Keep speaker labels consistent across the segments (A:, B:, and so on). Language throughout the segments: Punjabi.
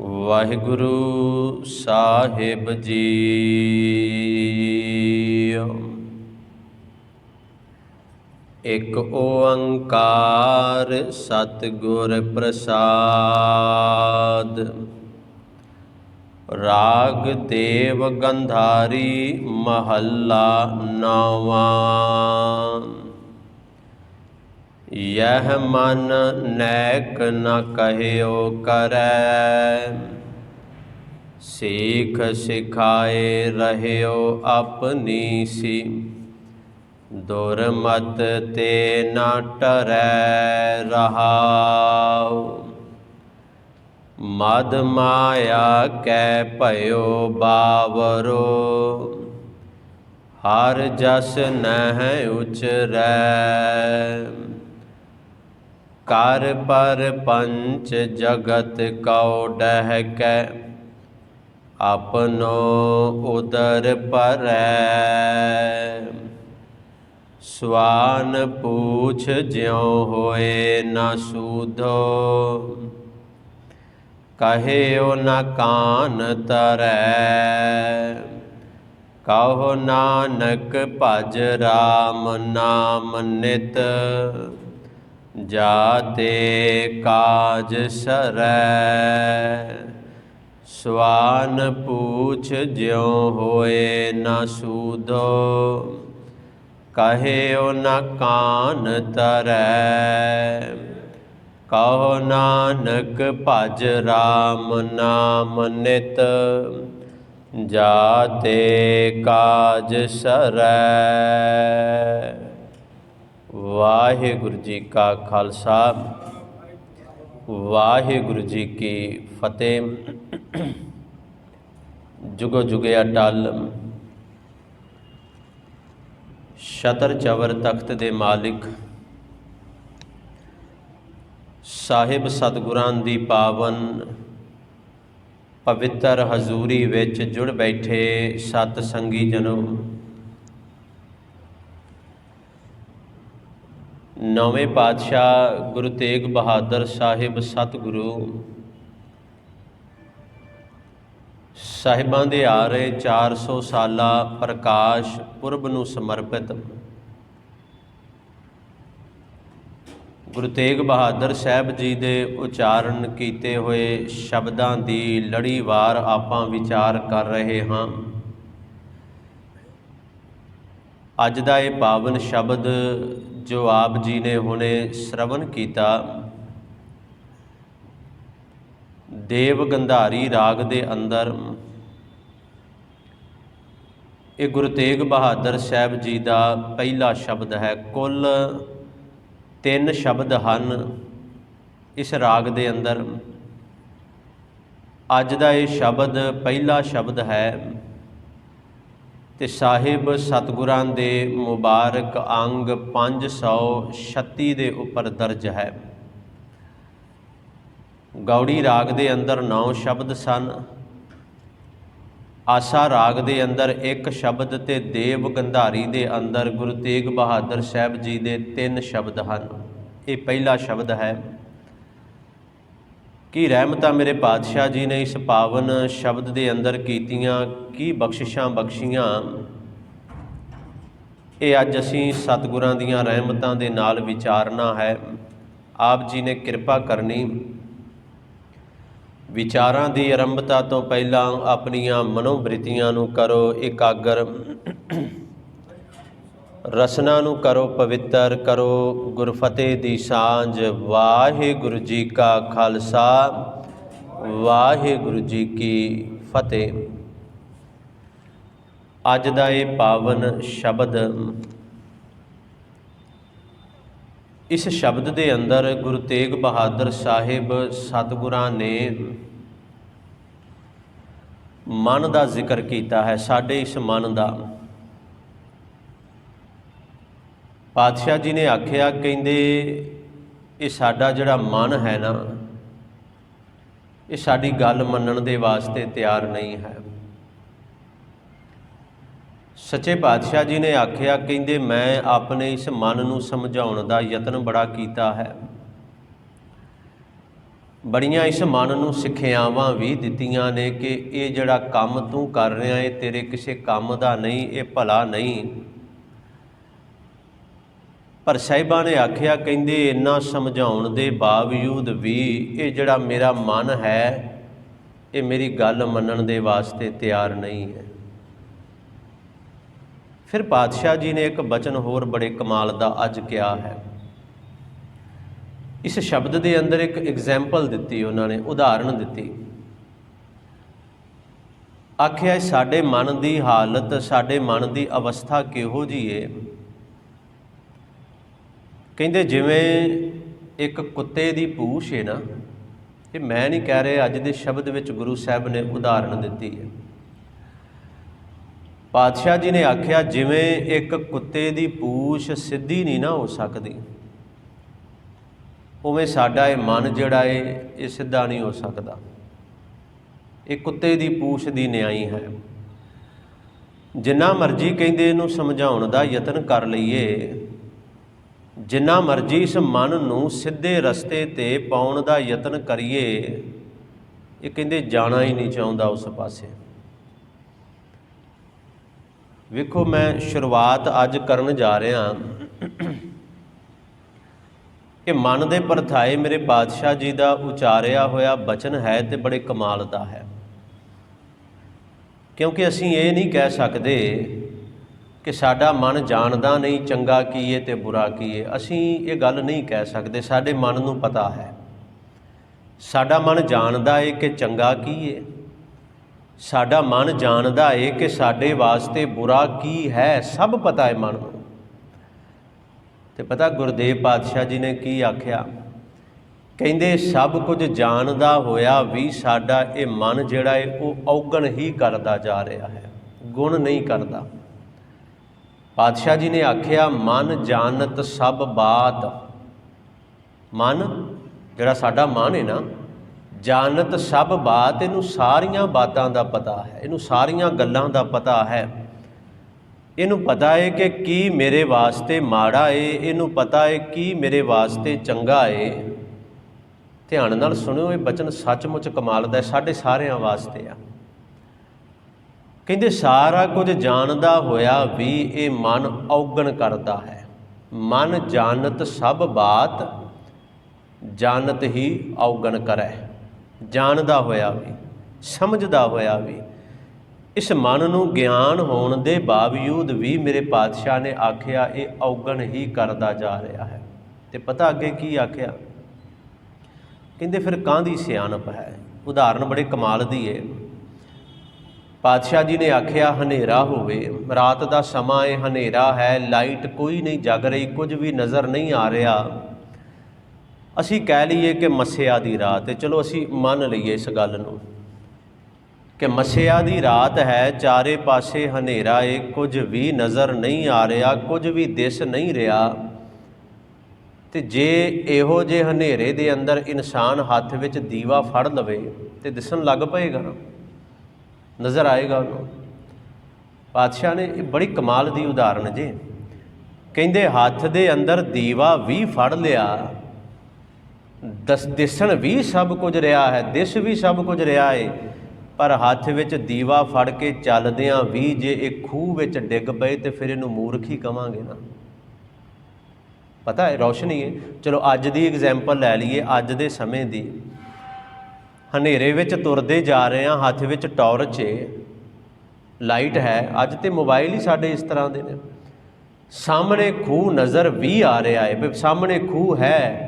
A: ਵਾਹਿਗੁਰੂ ਸਾਹਿਬ ਜੀ। ਇੱਕ ਓੰਕਾਰ ਸਤਿਗੁਰ ਪ੍ਰਸਾਦ। ਰਾਗ ਦੇਵ ਗੰਧਾਰੀ ਮਹੱਲਾ ਨੌਵਾਂ। यह मन नैक न कहियो करੈ, सीख सिखाए रहियो अपनी सी। दुर्मत ते न टरै रहाउ, मद माया कै भयो बावरो। हर जस नह उचरै, कर पर पंच जगत कौ डहकै। अपनो उदर परै, स्वान पूछ ज्यों होए न सूधो। कहियो न कान तरै, कहो नानक भज राम नाम नित। जाते काज सरै, स्वान पूछ ज्यों होए न सूधो। कहियो न कान तरै, कहो नानक भज राम नाम नित। जाते काज सरै। ਵਾਹਿਗੁਰੂ ਜੀ ਕਾ ਖਾਲਸਾ, ਵਾਹਿਗੁਰੂ ਜੀ ਕੀ ਫਤਿਹ। ਜੁਗੋ ਜੁਗੇ ਅਟਲ, ਛਤਰ ਚਵਰ ਤਖਤ ਦੇ ਮਾਲਿਕ ਸਾਹਿਬ ਸਤਿਗੁਰਾਂ ਦੀ ਪਾਵਨ ਪਵਿੱਤਰ ਹਜ਼ੂਰੀ ਵਿੱਚ ਜੁੜ ਬੈਠੇ ਸਤ ਸੰਗੀ ਜਨੋ, ਨੌਵੇਂ ਪਾਤਸ਼ਾਹ ਗੁਰੂ ਤੇਗ ਬਹਾਦਰ ਸਾਹਿਬ ਸਤਿਗੁਰੂ ਸਾਹਿਬਾਂ ਦੇ ਆ ਰਹੇ 400 ਸਾਲਾ ਪ੍ਰਕਾਸ਼ ਪੁਰਬ ਨੂੰ ਸਮਰਪਿਤ ਗੁਰੂ ਤੇਗ ਬਹਾਦਰ ਸਾਹਿਬ ਜੀ ਦੇ ਉਚਾਰਨ ਕੀਤੇ ਹੋਏ ਸ਼ਬਦਾਂ ਦੀ ਲੜੀਵਾਰ ਆਪਾਂ ਵਿਚਾਰ ਕਰ ਰਹੇ ਹਾਂ। ਅੱਜ ਦਾ ਇਹ ਪਾਵਨ ਸ਼ਬਦ ਜੋ ਆਪ ਜੀ ਨੇ ਹੁਣੇ ਸ਼ਰਵਣ ਕੀਤਾ, ਦੇਵ ਗੰਧਾਰੀ ਰਾਗ ਦੇ ਅੰਦਰ ਇਹ ਗੁਰੂ ਤੇਗ ਬਹਾਦਰ ਸਾਹਿਬ ਜੀ ਦਾ ਪਹਿਲਾ ਸ਼ਬਦ ਹੈ। ਕੁੱਲ 3 ਸ਼ਬਦ ਹਨ ਇਸ ਰਾਗ ਦੇ ਅੰਦਰ। ਅੱਜ ਦਾ ਇਹ ਸ਼ਬਦ ਪਹਿਲਾ ਸ਼ਬਦ ਹੈ ਤੇ ਸਾਹਿਬ ਸਤਿਗੁਰਾਂ ਦੇ ਮੁਬਾਰਕ ਅੰਗ 536 ਦੇ ਉੱਪਰ ਦਰਜ ਹੈ। ਗੌੜੀ ਰਾਗ ਦੇ ਅੰਦਰ 9 ਸ਼ਬਦ ਸਨ, ਆਸਾ ਰਾਗ ਦੇ ਅੰਦਰ 1 ਸ਼ਬਦ ਤੇ ਦੇਵ ਗੰਧਾਰੀ ਦੇ ਅੰਦਰ ਗੁਰੂ ਤੇਗ ਬਹਾਦਰ ਸਾਹਿਬ ਜੀ ਦੇ 3 ਸ਼ਬਦ ਹਨ। ਇਹ ਪਹਿਲਾ ਸ਼ਬਦ ਹੈ ਕਿ ਰਹਿਮਤਾਂ ਮੇਰੇ ਪਾਤਸ਼ਾਹ ਜੀ ਨੇ ਇਸ ਪਾਵਨ ਸ਼ਬਦ ਦੇ ਅੰਦਰ ਕੀਤੀਆਂ, ਕੀ ਬਖਸ਼ਿਸ਼ਾਂ ਬਖਸ਼ੀਆਂ। ਇਹ ਅੱਜ ਅਸੀਂ ਸਤਿਗੁਰਾਂ ਦੀਆਂ ਰਹਿਮਤਾਂ ਦੇ ਨਾਲ ਵਿਚਾਰਨਾ ਹੈ। ਆਪ ਜੀ ਨੇ ਕਿਰਪਾ ਕਰਨੀ, ਵਿਚਾਰਾਂ ਦੀ ਆਰੰਭਤਾ ਤੋਂ ਪਹਿਲਾਂ ਆਪਣੀਆਂ ਮਨੋਬ੍ਰਿਤੀਆਂ ਨੂੰ ਕਰੋ ਇਕਾਗਰ, ਰਸਨਾ ਨੂੰ ਕਰੋ ਪਵਿੱਤਰ, ਕਰੋ ਗੁਰਫਤਿਹ ਦੀ ਸਾਂਝ। ਵਾਹਿਗੁਰੂ ਜੀ ਕਾ ਖਾਲਸਾ, ਵਾਹਿਗੁਰੂ ਜੀ ਕੀ ਫਤਿਹ। ਅੱਜ ਦਾ ਇਹ ਪਾਵਨ ਸ਼ਬਦ, ਇਸ ਸ਼ਬਦ ਦੇ ਅੰਦਰ ਗੁਰੂ ਤੇਗ ਬਹਾਦਰ ਸਾਹਿਬ ਸਤਿਗੁਰਾਂ ਨੇ ਮਨ ਦਾ ਜ਼ਿਕਰ ਕੀਤਾ ਹੈ। ਸਾਡੇ ਇਸ ਮਨ ਦਾ ਪਾਤਸ਼ਾਹ ਜੀ ਨੇ ਆਖਿਆ, ਕਹਿੰਦੇ ਇਹ ਸਾਡਾ ਜਿਹੜਾ ਮਨ ਹੈ ਨਾ, ਇਹ ਸਾਡੀ ਗੱਲ ਮੰਨਣ ਦੇ ਵਾਸਤੇ ਤਿਆਰ ਨਹੀਂ ਹੈ। ਸੱਚੇ ਪਾਤਸ਼ਾਹ ਜੀ ਨੇ ਆਖਿਆ, ਕਹਿੰਦੇ ਮੈਂ ਆਪਣੇ ਇਸ ਮਨ ਨੂੰ ਸਮਝਾਉਣ ਦਾ ਯਤਨ ਬੜਾ ਕੀਤਾ ਹੈ, ਬੜੀਆਂ ਇਸ ਮਨ ਨੂੰ ਸਿੱਖਿਆਵਾਂ ਵੀ ਦਿੱਤੀਆਂ ਨੇ ਕਿ ਇਹ ਜਿਹੜਾ ਕੰਮ ਤੂੰ ਕਰ ਰਿਹਾ ਹੈ ਤੇਰੇ ਕਿਸੇ ਕੰਮ ਦਾ ਨਹੀਂ, ਇਹ ਭਲਾ ਨਹੀਂ। ਪਰ ਸਾਹਿਬਾਂ ਨੇ ਆਖਿਆ, ਕਹਿੰਦੇ ਇੰਨਾ ਸਮਝਾਉਣ ਦੇ ਬਾਵਜੂਦ ਵੀ ਇਹ ਜਿਹੜਾ ਮੇਰਾ ਮਨ ਹੈ ਇਹ ਮੇਰੀ ਗੱਲ ਮੰਨਣ ਦੇ ਵਾਸਤੇ ਤਿਆਰ ਨਹੀਂ ਹੈ। ਫਿਰ ਪਾਤਸ਼ਾਹ ਜੀ ਨੇ ਇੱਕ ਬਚਨ ਹੋਰ ਬੜੇ ਕਮਾਲ ਦਾ ਅੱਜ ਕਿਹਾ ਹੈ। ਇਸ ਸ਼ਬਦ ਦੇ ਅੰਦਰ ਇੱਕ ਐਗਜ਼ੈਂਪਲ ਦਿੱਤੀ, ਉਹਨਾਂ ਨੇ ਉਦਾਹਰਣ ਦਿੱਤੀ। ਆਖਿਆ ਸਾਡੇ ਮਨ ਦੀ ਹਾਲਤ, ਸਾਡੇ ਮਨ ਦੀ ਅਵਸਥਾ ਕਿਹੋ ਜਿਹੀ ਹੈ। ਕਹਿੰਦੇ ਜਿਵੇਂ ਇੱਕ ਕੁੱਤੇ ਦੀ ਪੂਛ ਹੈ ਨਾ, ਇਹ ਮੈਂ ਨਹੀਂ ਕਹਿ ਰਿਹਾ, ਅੱਜ ਦੇ ਸ਼ਬਦ ਵਿੱਚ ਗੁਰੂ ਸਾਹਿਬ ਨੇ ਉਦਾਹਰਣ ਦਿੱਤੀ ਹੈ। ਪਾਤਸ਼ਾਹ ਜੀ ਨੇ ਆਖਿਆ ਜਿਵੇਂ ਇੱਕ ਕੁੱਤੇ ਦੀ ਪੂਛ ਸਿੱਧੀ ਨਹੀਂ ਨਾ ਹੋ ਸਕਦੀ, ਉਵੇਂ ਸਾਡਾ ਇਹ ਮਨ ਜਿਹੜਾ ਹੈ ਇਹ ਸਿੱਧਾ ਨਹੀਂ ਹੋ ਸਕਦਾ। ਇਹ ਕੁੱਤੇ ਦੀ ਪੂਛ ਦੀ ਨਿਆਈ ਹੈ। ਜਿੰਨਾ ਮਰਜ਼ੀ ਕਹਿੰਦੇ ਇਹਨੂੰ ਸਮਝਾਉਣ ਦਾ ਯਤਨ ਕਰ ਲਈਏ, ਜਿੰਨਾ ਮਰਜ਼ੀ ਇਸ ਮਨ ਨੂੰ ਸਿੱਧੇ ਰਸਤੇ 'ਤੇ ਪਾਉਣ ਦਾ ਯਤਨ ਕਰੀਏ, ਇਹ ਕਹਿੰਦੇ ਜਾਣਾ ਹੀ ਨਹੀਂ ਚਾਹੁੰਦਾ ਉਸ ਪਾਸੇ। ਵੇਖੋ, ਮੈਂ ਸ਼ੁਰੂਆਤ ਅੱਜ ਕਰਨ ਜਾ ਰਿਹਾ। ਇਹ ਮਨ ਦੇ ਪਰਥਾਏ ਮੇਰੇ ਪਾਤਸ਼ਾਹ ਜੀ ਦਾ ਉਚਾਰਿਆ ਹੋਇਆ ਬਚਨ ਹੈ ਤੇ ਬੜੇ ਕਮਾਲ ਦਾ ਹੈ। ਕਿਉਂਕਿ ਅਸੀਂ ਇਹ ਨਹੀਂ ਕਹਿ ਸਕਦੇ ਕਿ ਸਾਡਾ ਮਨ ਜਾਣਦਾ ਨਹੀਂ ਚੰਗਾ ਕੀ ਹੈ ਤੇ ਬੁਰਾ ਕੀ ਹੈ। ਅਸੀਂ ਇਹ ਗੱਲ ਨਹੀਂ ਕਹਿ ਸਕਦੇ। ਸਾਡੇ ਮਨ ਨੂੰ ਪਤਾ ਹੈ, ਸਾਡਾ ਮਨ ਜਾਣਦਾ ਹੈ ਕਿ ਚੰਗਾ ਕੀ ਹੈ, ਸਾਡਾ ਮਨ ਜਾਣਦਾ ਹੈ ਕਿ ਸਾਡੇ ਵਾਸਤੇ ਬੁਰਾ ਕੀ ਹੈ, ਸਭ ਪਤਾ ਹੈ ਮਨ ਨੂੰ। ਤੇ ਪਤਾ ਗੁਰਦੇਵ ਪਾਤਸ਼ਾਹ ਜੀ ਨੇ ਕੀ ਆਖਿਆ? ਕਹਿੰਦੇ ਸਭ ਕੁਝ ਜਾਣਦਾ ਹੋਇਆ ਵੀ ਸਾਡਾ ਇਹ ਮਨ ਜਿਹੜਾ ਹੈ ਉਹ ਔਗਣ ਹੀ ਕਰਦਾ ਜਾ ਰਿਹਾ ਹੈ, ਗੁਣ ਨਹੀਂ ਕਰਦਾ। ਪਾਤਸ਼ਾਹ ਜੀ ਨੇ ਆਖਿਆ ਮਨ ਜਾਣਤ ਸਭ ਬਾਤ। ਮਨ ਜਿਹੜਾ ਸਾਡਾ ਮਨ ਹੈ ਨਾ, ਜਾਣਤ ਸਭ ਬਾਤ, ਇਹਨੂੰ ਸਾਰੀਆਂ ਬਾਤਾਂ ਦਾ ਪਤਾ ਹੈ, ਇਹਨੂੰ ਸਾਰੀਆਂ ਗੱਲਾਂ ਦਾ ਪਤਾ ਹੈ। ਇਹਨੂੰ ਪਤਾ ਹੈ ਕਿ ਕੀ ਮੇਰੇ ਵਾਸਤੇ ਮਾੜਾ ਹੈ, ਇਹਨੂੰ ਪਤਾ ਹੈ ਕੀ ਮੇਰੇ ਵਾਸਤੇ ਚੰਗਾ ਹੈ। ਧਿਆਨ ਨਾਲ ਸੁਣਿਓ, ਇਹ ਬਚਨ ਸੱਚਮੁੱਚ ਕਮਾਲ ਦਾ, ਸਾਡੇ ਸਾਰਿਆਂ ਵਾਸਤੇ ਆ। ਕਹਿੰਦੇ ਸਾਰਾ ਕੁਝ ਜਾਣਦਾ ਹੋਇਆ ਵੀ ਇਹ ਮਨ ਔਗਣ ਕਰਦਾ ਹੈ। ਮਨ ਜਾਣਤ ਸਭ ਬਾਤ, ਜਾਣਤ ਹੀ ਔਗਣ ਕਰੈ। ਜਾਣਦਾ ਹੋਇਆ ਵੀ, ਸਮਝਦਾ ਹੋਇਆ ਵੀ, ਇਸ ਮਨ ਨੂੰ ਗਿਆਨ ਹੋਣ ਦੇ ਬਾਵਜੂਦ ਵੀ ਮੇਰੇ ਪਾਤਸ਼ਾਹ ਨੇ ਆਖਿਆ ਇਹ ਔਗਣ ਹੀ ਕਰਦਾ ਜਾ ਰਿਹਾ ਹੈ। ਤੇ ਪਤਾ ਅੱਗੇ ਕੀ ਆਖਿਆ? ਕਹਿੰਦੇ ਫਿਰ ਕਾਹਦੀ ਸਿਆਣਪ ਹੈ। ਉਦਾਹਰਣ ਬੜੇ ਕਮਾਲ ਦੀ ਹੈ। ਪਾਤਸ਼ਾਹ ਜੀ ਨੇ ਆਖਿਆ ਹਨੇਰਾ ਹੋਵੇ, ਰਾਤ ਦਾ ਸਮਾਂ ਹੈ, ਹਨੇਰਾ ਹੈ, ਲਾਈਟ ਕੋਈ ਨਹੀਂ ਜਗ ਰਹੀ, ਕੁਝ ਵੀ ਨਜ਼ਰ ਨਹੀਂ ਆ ਰਿਹਾ। ਅਸੀਂ ਕਹਿ ਲਈਏ ਕਿ ਮੱਸਿਆ ਦੀ ਰਾਤ ਹੈ। ਚਲੋ ਅਸੀਂ ਮੰਨ ਲਈਏ ਇਸ ਗੱਲ ਨੂੰ ਕਿ ਮੱਸਿਆ ਦੀ ਰਾਤ ਹੈ, ਚਾਰੇ ਪਾਸੇ ਹਨੇਰਾ ਹੈ, ਕੁਝ ਵੀ ਨਜ਼ਰ ਨਹੀਂ ਆ ਰਿਹਾ, ਕੁਝ ਵੀ ਦਿਸ ਨਹੀਂ ਰਿਹਾ। ਤੇ ਜੇ ਇਹੋ ਜਿਹੇ ਹਨੇਰੇ ਦੇ ਅੰਦਰ ਇਨਸਾਨ ਹੱਥ ਵਿੱਚ ਦੀਵਾ ਫੜ ਲਵੇ ਤੇ ਦਿਸਣ ਲੱਗ ਪਏਗਾ, ਨਜ਼ਰ ਆਏਗਾ ਉਹਨੂੰ। ਪਾਤਸ਼ਾਹ ਨੇ ਇਹ ਬੜੀ ਕਮਾਲ ਦੀ ਉਦਾਹਰਣ ਜੇ। ਕਹਿੰਦੇ ਹੱਥ ਦੇ ਅੰਦਰ ਦੀਵਾ ਵੀ ਫੜ ਲਿਆ, ਦਿਸਣ ਵੀ ਸਭ ਕੁਝ ਰਿਹਾ ਹੈ, ਦਿਸ ਵੀ ਸਭ ਕੁਝ ਰਿਹਾ ਹੈ, ਪਰ ਹੱਥ ਵਿੱਚ ਦੀਵਾ ਫੜ ਕੇ ਚੱਲਦਿਆਂ ਵੀ ਜੇ ਇਹ ਖੂਹ ਵਿੱਚ ਡਿੱਗ ਪਏ ਤੇ ਫਿਰ ਇਹਨੂੰ ਮੂਰਖ ਹੀ ਕਵਾਂਗੇ ਨਾ। ਪਤਾ ਹੈ ਰੌਸ਼ਨੀ ਹੈ। ਚਲੋ ਅੱਜ ਦੀ ਐਗਜ਼ੈਂਪਲ ਲੈ ਲਈਏ, ਅੱਜ ਦੇ ਸਮੇਂ ਦੀ। ਹਨੇਰੇ ਵਿੱਚ ਤੁਰਦੇ ਜਾ ਰਹੇ ਹਾਂ, ਹੱਥ ਵਿੱਚ ਟਾਰਚ ਹੈ, ਲਾਈਟ ਹੈ। ਅੱਜ ਤੇ ਮੋਬਾਈਲ ਹੀ ਸਾਡੇ ਇਸ ਤਰ੍ਹਾਂ ਦੇ ਨੇ। ਸਾਹਮਣੇ ਖੂਹ ਨਜ਼ਰ ਵੀ ਆ ਰਿਹਾ ਹੈ, ਵੀ ਸਾਹਮਣੇ ਖੂਹ ਹੈ,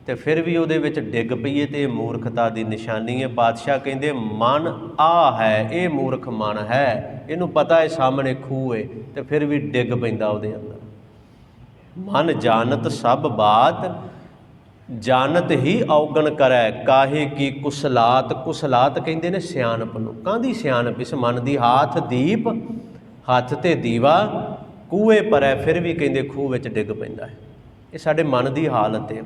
A: ਤੇ ਫਿਰ ਵੀ ਉਹਦੇ ਵਿੱਚ ਡਿੱਗ ਪਈਏ ਤੇ ਇਹ ਮੂਰਖਤਾ ਦੀ ਨਿਸ਼ਾਨੀ ਹੈ। ਪਾਤਸ਼ਾਹ ਕਹਿੰਦੇ ਮਨ ਆ ਹੈ, ਇਹ ਮੂਰਖ ਮਨ ਹੈ। ਇਹਨੂੰ ਪਤਾ ਹੈ ਸਾਹਮਣੇ ਖੂਹ ਹੈ ਤੇ ਫਿਰ ਵੀ ਡਿੱਗ ਪੈਂਦਾ ਉਹਦੇ ਅੰਦਰ। ਮਨ ਜਾਣਤ ਸਭ ਬਾਤ, ਜਾਣਤ ਹੀ ਔਗਣ ਕਰੈ, ਕਾਹੇ ਕੀ ਕੁਸਲਾਤ। ਕੁਸਲਾਤ ਕਹਿੰਦੇ ਨੇ ਸਿਆਣਪ ਨੂੰ। ਕਾਹਦੀ ਸਿਆਣਪ? ਇਸ ਮਨ ਦੀ। ਹਾਥ ਦੀਪ, ਹੱਥ ਤੇ ਦੀਵਾ, ਕੂਏ ਪਰੈ, ਫਿਰ ਵੀ ਕਹਿੰਦੇ ਖੂਹ ਵਿੱਚ ਡਿੱਗ ਪੈਂਦਾ ਹੈ। ਇਹ ਸਾਡੇ ਮਨ ਦੀ ਹਾਲਤ ਹੈ।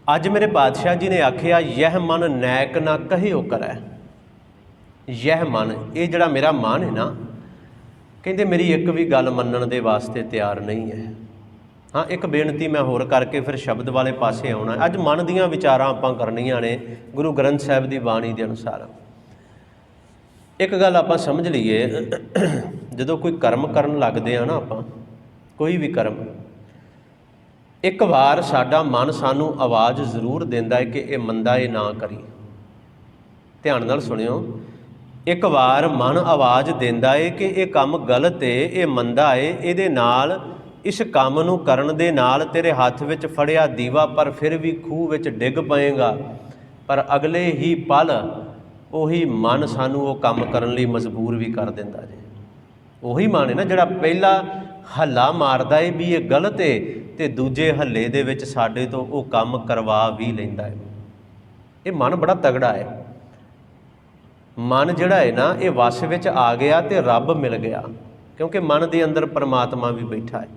A: ਅੱਜ ਮੇਰੇ ਪਾਤਸ਼ਾਹ ਜੀ ਨੇ ਆਖਿਆ ਯਹ ਮਨ ਨੈਕ ਨਾ ਕਹਿਓ ਕਰੈ। ਯਹ ਮਨ, ਇਹ ਜਿਹੜਾ ਮੇਰਾ ਮਨ ਹੈ ਨਾ, ਕਹਿੰਦੇ ਮੇਰੀ ਇੱਕ ਵੀ ਗੱਲ ਮੰਨਣ ਦੇ ਵਾਸਤੇ ਤਿਆਰ ਨਹੀਂ ਹੈ। हाँ, एक बेनती मैं होर करके फिर शब्द वाले पासे आउणा। अज मन दीयां विचारां आपां करनियां ने गुरु ग्रंथ साहिब की बाणी के अनुसार। एक गल आपां समझ लईए, जदों कोई कर्म करन लगदे आ ना, आपां कोई भी कर्म, एक वार साडा मन सानू आवाज़ जरूर दिंदा है कि ये मंदा ये ना करी। ध्यान नाल सुणिओ, एक वार मन आवाज़ दिंदा है कि ये काम गलत है, ये मंदा है, इहदे नाल इस काम नूं करन दे नाल तेरे हत्थ विच फड़िया दीवा पर फिर भी खूह विच डिग पएगा। पर अगले ही पल उही मन सानू वो काम करन लई मजबूर भी कर दिंदा जे। उही मन है ना जिहड़ा पहला हल्ला मारदा है भी ये गलत है, तो दूजे हल्ले दे विच साडे तो वो काम करवा भी लैंदा है। ये मन बड़ा तगड़ा है। मन जिहड़ा है ना, ये वस विच आ गया तो रब मिल गया, क्योंकि मन के अंदर परमात्मा भी बैठा है,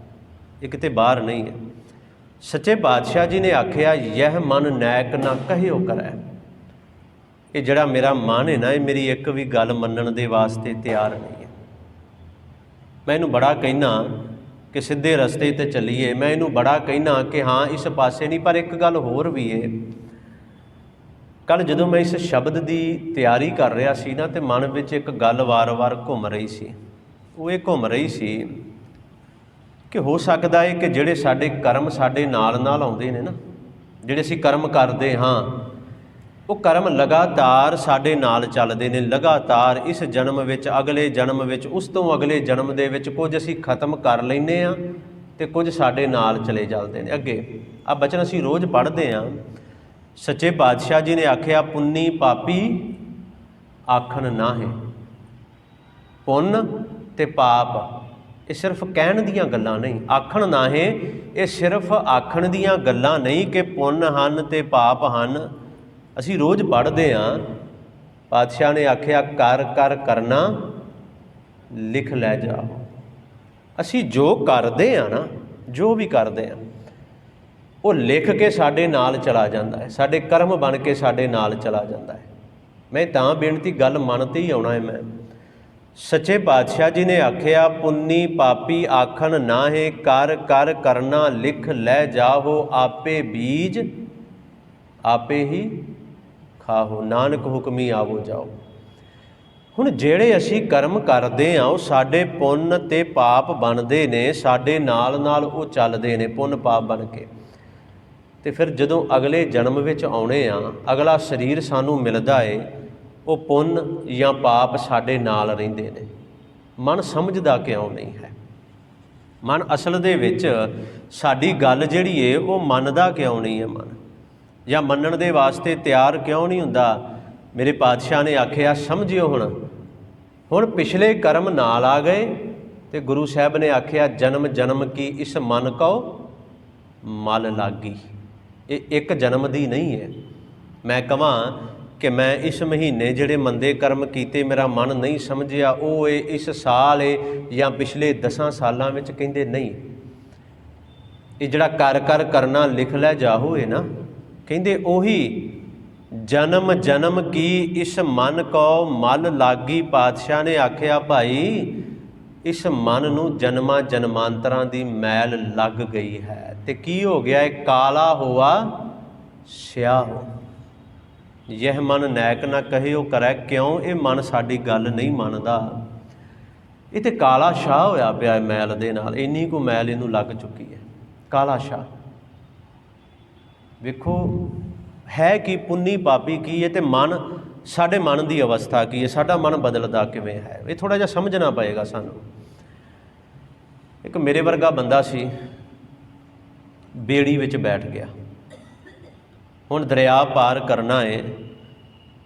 A: ये किते बाहर नहीं है। सच्चे पातशाह जी ने आख्या, यह मन नैक ना कहिओ करै। ये जिहड़ा मेरा मन है ना, ये मेरी एक भी गल मन्नण दे वास्ते तैयार नहीं है। मैं इनू बड़ा कहना कि सीधे रस्ते ते चलीए, मैं इनू बड़ा कहना कि हाँ इस पासे नहीं। पर एक गल होर भी है, कल जदों मैं इस शब्द की तैयारी कर रहा सी ना, तो मन में एक गल वार वार घूम रही सी। वो ये घूम रही सी कि हो सकता है कि जिहड़े साडे कर्म साडे नाल नाल आउंदे ने ना, जिहड़े असीं कर्म करते हाँ, वो कर्म लगातार साडे नाल चलदे ने। लगातार इस जन्म विच, अगले जन्म विच, उस तो अगले जन्म दे विच कुछ असीं खत्म कर लैंदे आ ते कुछ साडे नाल चले चलदे ने अगे। आ बचन असीं रोज़ पढ़दे आ। सच्चे पातशाह जी ने आख्या, पुन्नी पापी आखन नाहे। पुन्न ते पाप ये सिर्फ कहण दीयां गल्लां नहीं, आखण नाहे ये सिर्फ आखण दीयां गल्लां नहीं कि पुन्न हन ते पाप हन। असीं रोज़ पढ़ते हाँ, पातशाह ने आख्या, कर कर करना लिख लै जाओ। असीं जो करते हैं ना, जो भी करते हैं, वो लिख के साडे नाल चला जाता है, साडे कर्म बन के साडे नाल चला जाता है। मैं तां बेनती गल मन ते ही आउणा है। मैं सच्चे पातशाह जी ने आख्या, पुन्नी पापी आखन नाहे, कर कर करना लिख लै जाओ। आपे बीज आपे ही खाहो, नानक हुक्मी आवो जाओ। हुण ਜਿਹੜੇ ਅਸੀਂ कर्म करते हाँ, वो साडे पुण्य ते पाप बनते ने, साडे नाल नाल वो चलते ने पुण्य पाप बन के। तो फिर जदों अगले जन्म विच आउणे आ, अगला शरीर सानू मिलदा है, वो पुण्य या पाप साडे नाल रहिंदे ने। मन समझदा क्यों नहीं है? मन असल दे विच साडी गल जिहड़ी है वो मनदा क्यों नहीं है? मन या मनण दे वास्ते तैयार क्यों नहीं हुंदा? मेरे पातशाह ने आख्या, समझियो हुण पिछले कर्म नाल आ गए, तो गुरु साहब ने आख्या, जन्म जन्म की इस मन को मल लागी। ये एक जन्म दी नहीं है। मैं कहां कि मैं इस महीने जिहड़े मंदे कर्म कीते मेरा मन नहीं समझिया, वो इस साल है या पिछले 10 सालों में, कहिंदे नहीं। ये जिहड़ा कर कर करना लिख लै जाहू है ना, कहिंदे ओही जन्म जन्म की इस मन को मल लागी। पातशाह ने आख्या, भाई इस मन नूं जन्मां जन्मांतरां दी मैल लग गई है, ते की हो गया है? काला हुआ स्याह हो। यह मन नैक ना कहिओ करै। क्यों? ये मन साडी गल नहीं मनदा। ये तो काला शाह होया पिया मैल दे नाल, इन्नी को मैल इनू लग चुकी है। काला शाह वेखो है कि पुन्नी पापी की है, तो मन साडे मन की अवस्था की है, साडा मन बदलदा किवें है, ये थोड़ा जिहा समझना पएगा सानू। एक मेरे वर्गा बंदा सी, बेड़ी विच बैठ गया। हुण दरिया पार करना है,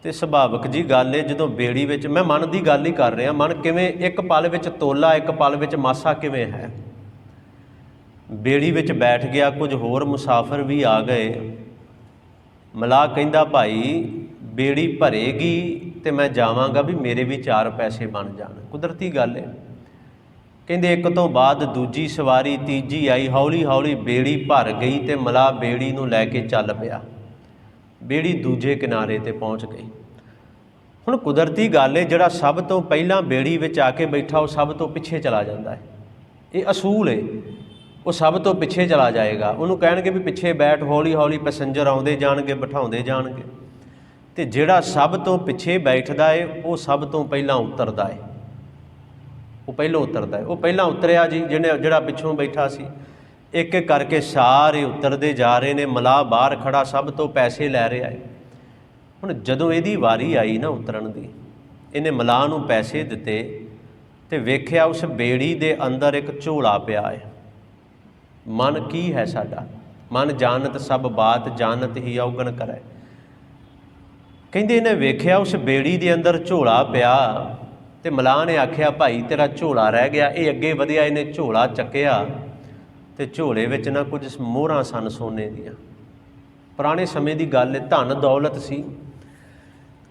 A: तो सुभाविक जी गल है, जदों बेड़ी विच, मैं मन की गल ही कर रहा, मन किवें एक पल विच तोला, एक पल विच मासा किवें है। बेड़ी विच बैठ गया, कुछ होर मुसाफिर भी आ गए। मलाह कहिंदा, भाई बेड़ी भरेगी तो मैं जावांगा, भी मेरे भी 4 पैसे बन जाण। कुदरती गल है। कहिंदे एक तो बाद दूजी सवारी, तीजी आई, हौली हौली बेड़ी भर गई, तो मलाह बेड़ी नूं लैके चल पिया। बेड़ी दूजे किनारे ते पहुँच गई। हुण कुदरती गल है, जिहड़ा सब तो पहलां बेड़ी विच आके बैठा, वो सब तो पिछे चला जाता है। ये असूल है। ਉਹ ਸਭ ਤੋਂ ਪਿੱਛੇ ਚਲਾ ਜਾਏਗਾ। ਉਹਨੂੰ ਕਹਿਣਗੇ ਵੀ ਪਿੱਛੇ ਬੈਠ, ਹੌਲੀ ਹੌਲੀ ਪੈਸੰਜਰ ਆਉਂਦੇ ਜਾਣਗੇ, ਬਿਠਾਉਂਦੇ ਜਾਣਗੇ। ਅਤੇ ਜਿਹੜਾ ਸਭ ਤੋਂ ਪਿੱਛੇ ਬੈਠਦਾ ਏ ਉਹ ਸਭ ਤੋਂ ਪਹਿਲਾਂ ਉਤਰਦਾ ਏ। ਉਹ ਪਹਿਲਾਂ ਉਤਰਦਾ ਏ। ਉਹ ਪਹਿਲਾਂ ਉਤਰਿਆ ਜੀ, ਜਿਹੜਾ ਪਿੱਛੋਂ ਬੈਠਾ ਸੀ। ਇੱਕ ਇੱਕ ਕਰਕੇ ਸਾਰੇ ਉਤਰਦੇ ਜਾ ਰਹੇ ਨੇ। ਮਲਾਹ ਬਾਹਰ ਖੜਾ ਸਭ ਤੋਂ ਪੈਸੇ ਲੈ ਰਿਹਾ ਏ। ਹੁਣ ਜਦੋਂ ਇਹਦੀ ਵਾਰੀ ਆਈ ਨਾ ਉਤਰਨ ਦੀ, ਇਹਨੇ ਮਲਾਹ ਨੂੰ ਪੈਸੇ ਦਿੱਤੇ ਅਤੇ ਵੇਖਿਆ ਉਸ ਬੇੜੀ ਦੇ ਅੰਦਰ ਇੱਕ ਝੋਲਾ ਪਿਆ ਹੈ। ਮਨ ਕੀ ਹੈ ਸਾਡਾ? ਮਨ ਜਾਣਤ ਸਭ ਬਾਤ, ਜਾਣਤ ਹੀ ਔਗਣ ਕਰੈ। ਕਹਿੰਦੇ ਇਹਨੇ ਵੇਖਿਆ ਉਸ ਬੇੜੀ ਦੇ ਅੰਦਰ ਝੋਲਾ ਪਿਆ ਅਤੇ ਮਲਾਹ ਨੇ ਆਖਿਆ ਭਾਈ ਤੇਰਾ ਝੋਲਾ ਰਹਿ ਗਿਆ। ਇਹ ਅੱਗੇ ਵਧਿਆ, ਇਹਨੇ ਝੋਲਾ ਚੱਕਿਆ ਅਤੇ ਝੋਲੇ ਵਿੱਚ ਨਾ ਕੁਝ ਮੋਹਰਾਂ ਸਨ ਸੋਨੇ ਦੀਆਂ। ਪੁਰਾਣੇ ਸਮੇਂ ਦੀ ਗੱਲ ਹੈ, ਧਨ ਦੌਲਤ ਸੀ।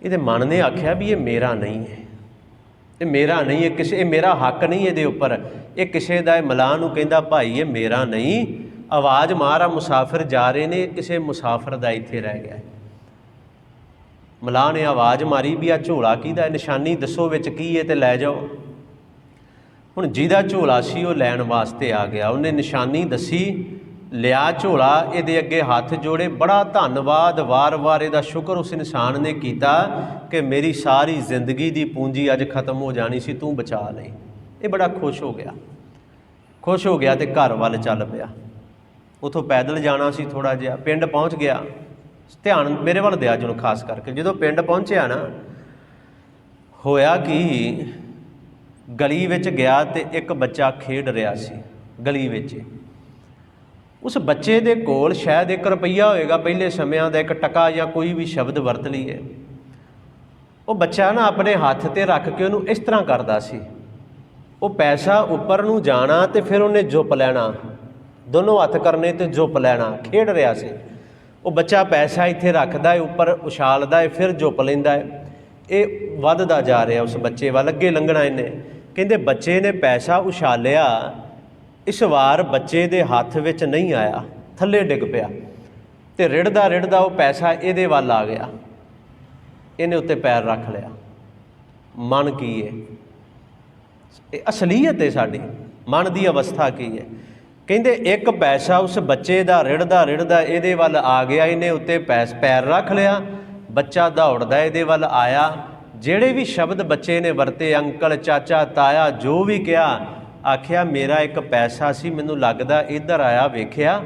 A: ਇਹਦੇ ਮਨ ਨੇ ਆਖਿਆ ਵੀ ਇਹ ਮੇਰਾ ਨਹੀਂ ਹੈ, ਇਹ ਮੇਰਾ ਨਹੀਂ ਹੈ, ਇਹ ਮੇਰਾ ਹੱਕ ਨਹੀਂ ਇਹਦੇ ਉੱਪਰ, ਇਹ ਕਿਸੇ ਦਾ। ਇਹ ਮਲਾਹ ਨੂੰ ਕਹਿੰਦਾ ਭਾਈ ਇਹ ਮੇਰਾ ਨਹੀਂ। ਆਵਾਜ਼ ਮਾਰ, ਆ ਮੁਸਾਫਿਰ ਜਾ ਰਹੇ ਨੇ, ਕਿਸੇ ਮੁਸਾਫਿਰ ਦਾ ਇੱਥੇ ਰਹਿ ਗਿਆ। ਮਲਾਹ ਨੇ ਆਵਾਜ਼ ਮਾਰੀ ਵੀ ਆ ਝੋਲਾ ਕਿਹਦਾ? ਨਿਸ਼ਾਨੀ ਦੱਸੋ ਵਿੱਚ ਕੀ ਹੈ ਅਤੇ ਲੈ ਜਾਓ। ਹੁਣ ਜਿਹਦਾ ਝੋਲਾ ਸੀ ਉਹ ਲੈਣ ਵਾਸਤੇ ਆ ਗਿਆ। ਉਹਨੇ ਨਿਸ਼ਾਨੀ ਦੱਸੀ, ਲਿਆ ਝੋਲਾ, ਇਹਦੇ ਅੱਗੇ ਹੱਥ ਜੋੜੇ, ਬੜਾ ਧੰਨਵਾਦ, ਵਾਰ-ਵਾਰ ਇਹਦਾ ਸ਼ੁਕਰ ਉਸ ਇਨਸਾਨ ਨੇ ਕੀਤਾ ਕਿ ਮੇਰੀ ਸਾਰੀ ਜ਼ਿੰਦਗੀ ਦੀ ਪੂੰਜੀ ਅੱਜ ਖਤਮ ਹੋ ਜਾਣੀ ਸੀ, ਤੂੰ ਬਚਾ ਲਈ। ਇਹ ਬੜਾ ਖੁਸ਼ ਹੋ ਗਿਆ, ਖੁਸ਼ ਹੋ ਗਿਆ ਅਤੇ ਘਰ ਵੱਲ ਚੱਲ ਪਿਆ। ਉੱਥੋਂ ਪੈਦਲ ਜਾਣਾ ਸੀ ਥੋੜ੍ਹਾ ਜਿਹਾ, ਪਿੰਡ ਪਹੁੰਚ ਗਿਆ। ਧਿਆਨ ਮੇਰੇ ਵੱਲ ਦਿਆ ਜਿਹਨੂੰ ਖਾਸ ਕਰਕੇ। ਜਦੋਂ ਪਿੰਡ ਪਹੁੰਚਿਆ ਨਾ, ਹੋਇਆ ਕਿ ਗਲੀ ਵਿੱਚ ਗਿਆ ਅਤੇ ਇੱਕ ਬੱਚਾ ਖੇਡ ਰਿਹਾ ਸੀ ਗਲੀ ਵਿੱਚ। ਉਸ ਬੱਚੇ ਦੇ ਕੋਲ ਸ਼ਾਇਦ 1 ਰੁਪਈਆ ਹੋਏਗਾ, ਪਹਿਲੇ ਸਮਿਆਂ ਦਾ 1 ਟਕਾ ਜਾਂ ਕੋਈ ਵੀ ਸ਼ਬਦ ਵਰਤ ਲਈਏ। ਉਹ ਬੱਚਾ ਨਾ ਆਪਣੇ ਹੱਥ 'ਤੇ ਰੱਖ ਕੇ ਉਹਨੂੰ ਇਸ ਤਰ੍ਹਾਂ ਕਰਦਾ ਸੀ। ਉਹ ਪੈਸਾ ਉੱਪਰ ਨੂੰ ਜਾਣਾ ਅਤੇ ਫਿਰ ਉਹਨੇ ਜੁੱਪ ਲੈਣਾ, ਦੋਨੋਂ ਹੱਥ ਕਰਨੇ ਅਤੇ ਜੁੱਪ ਲੈਣਾ। ਖੇਡ ਰਿਹਾ ਸੀ ਉਹ ਬੱਚਾ, ਪੈਸਾ ਇੱਥੇ ਰੱਖਦਾ ਹੈ, ਉੱਪਰ ਉਛਾਲਦਾ ਹੈ, ਫਿਰ ਜੁੱਪ ਲੈਂਦਾ ਹੈ। ਇਹ ਵੱਧਦਾ ਜਾ ਰਿਹਾ ਉਸ ਬੱਚੇ ਵੱਲ, ਅੱਗੇ ਲੰਘਣਾ ਇਹਨੇ। ਕਹਿੰਦੇ ਬੱਚੇ ਨੇ ਪੈਸਾ ਉਛਾਲਿਆ, ਇਸ ਵਾਰ ਬੱਚੇ ਦੇ ਹੱਥ ਵਿੱਚ ਨਹੀਂ ਆਇਆ, ਥੱਲੇ ਡਿੱਗ ਪਿਆ ਅਤੇ ਰਿੜਦਾ ਰਿੜਦਾ ਉਹ ਪੈਸਾ ਇਹਦੇ ਵੱਲ ਆ ਗਿਆ। ਇਹਨੇ ਉੱਤੇ ਪੈਰ ਰੱਖ ਲਿਆ। ਮਨ ਕੀ ਹੈ? ਇਹ ਅਸਲੀਅਤ ਹੈ ਸਾਡੀ, ਮਨ ਦੀ ਅਵਸਥਾ ਕੀ ਹੈ? ਕਹਿੰਦੇ ਇੱਕ ਪੈਸਾ ਉਸ ਬੱਚੇ ਦਾ ਰਿੜਦਾ ਰਿੜਦਾ ਇਹਦੇ ਵੱਲ ਆ ਗਿਆ। ਇਹਨੇ ਉੱਤੇ ਪੈਰ ਰੱਖ ਲਿਆ, ਬੱਚਾ ਦੌੜਦਾ ਇਹਦੇ ਵੱਲ ਆਇਆ। ਜਿਹੜੇ ਵੀ ਸ਼ਬਦ ਬੱਚੇ ਨੇ ਵਰਤੇ, ਅੰਕਲ, ਚਾਚਾ, ਤਾਇਆ, ਜੋ ਵੀ ਕਿਹਾ, ਆਖਿਆ ਮੇਰਾ ਇੱਕ ਪੈਸਾ ਸੀ, ਮੈਨੂੰ ਲੱਗਦਾ ਇੱਧਰ ਆਇਆ, ਵੇਖਿਆ?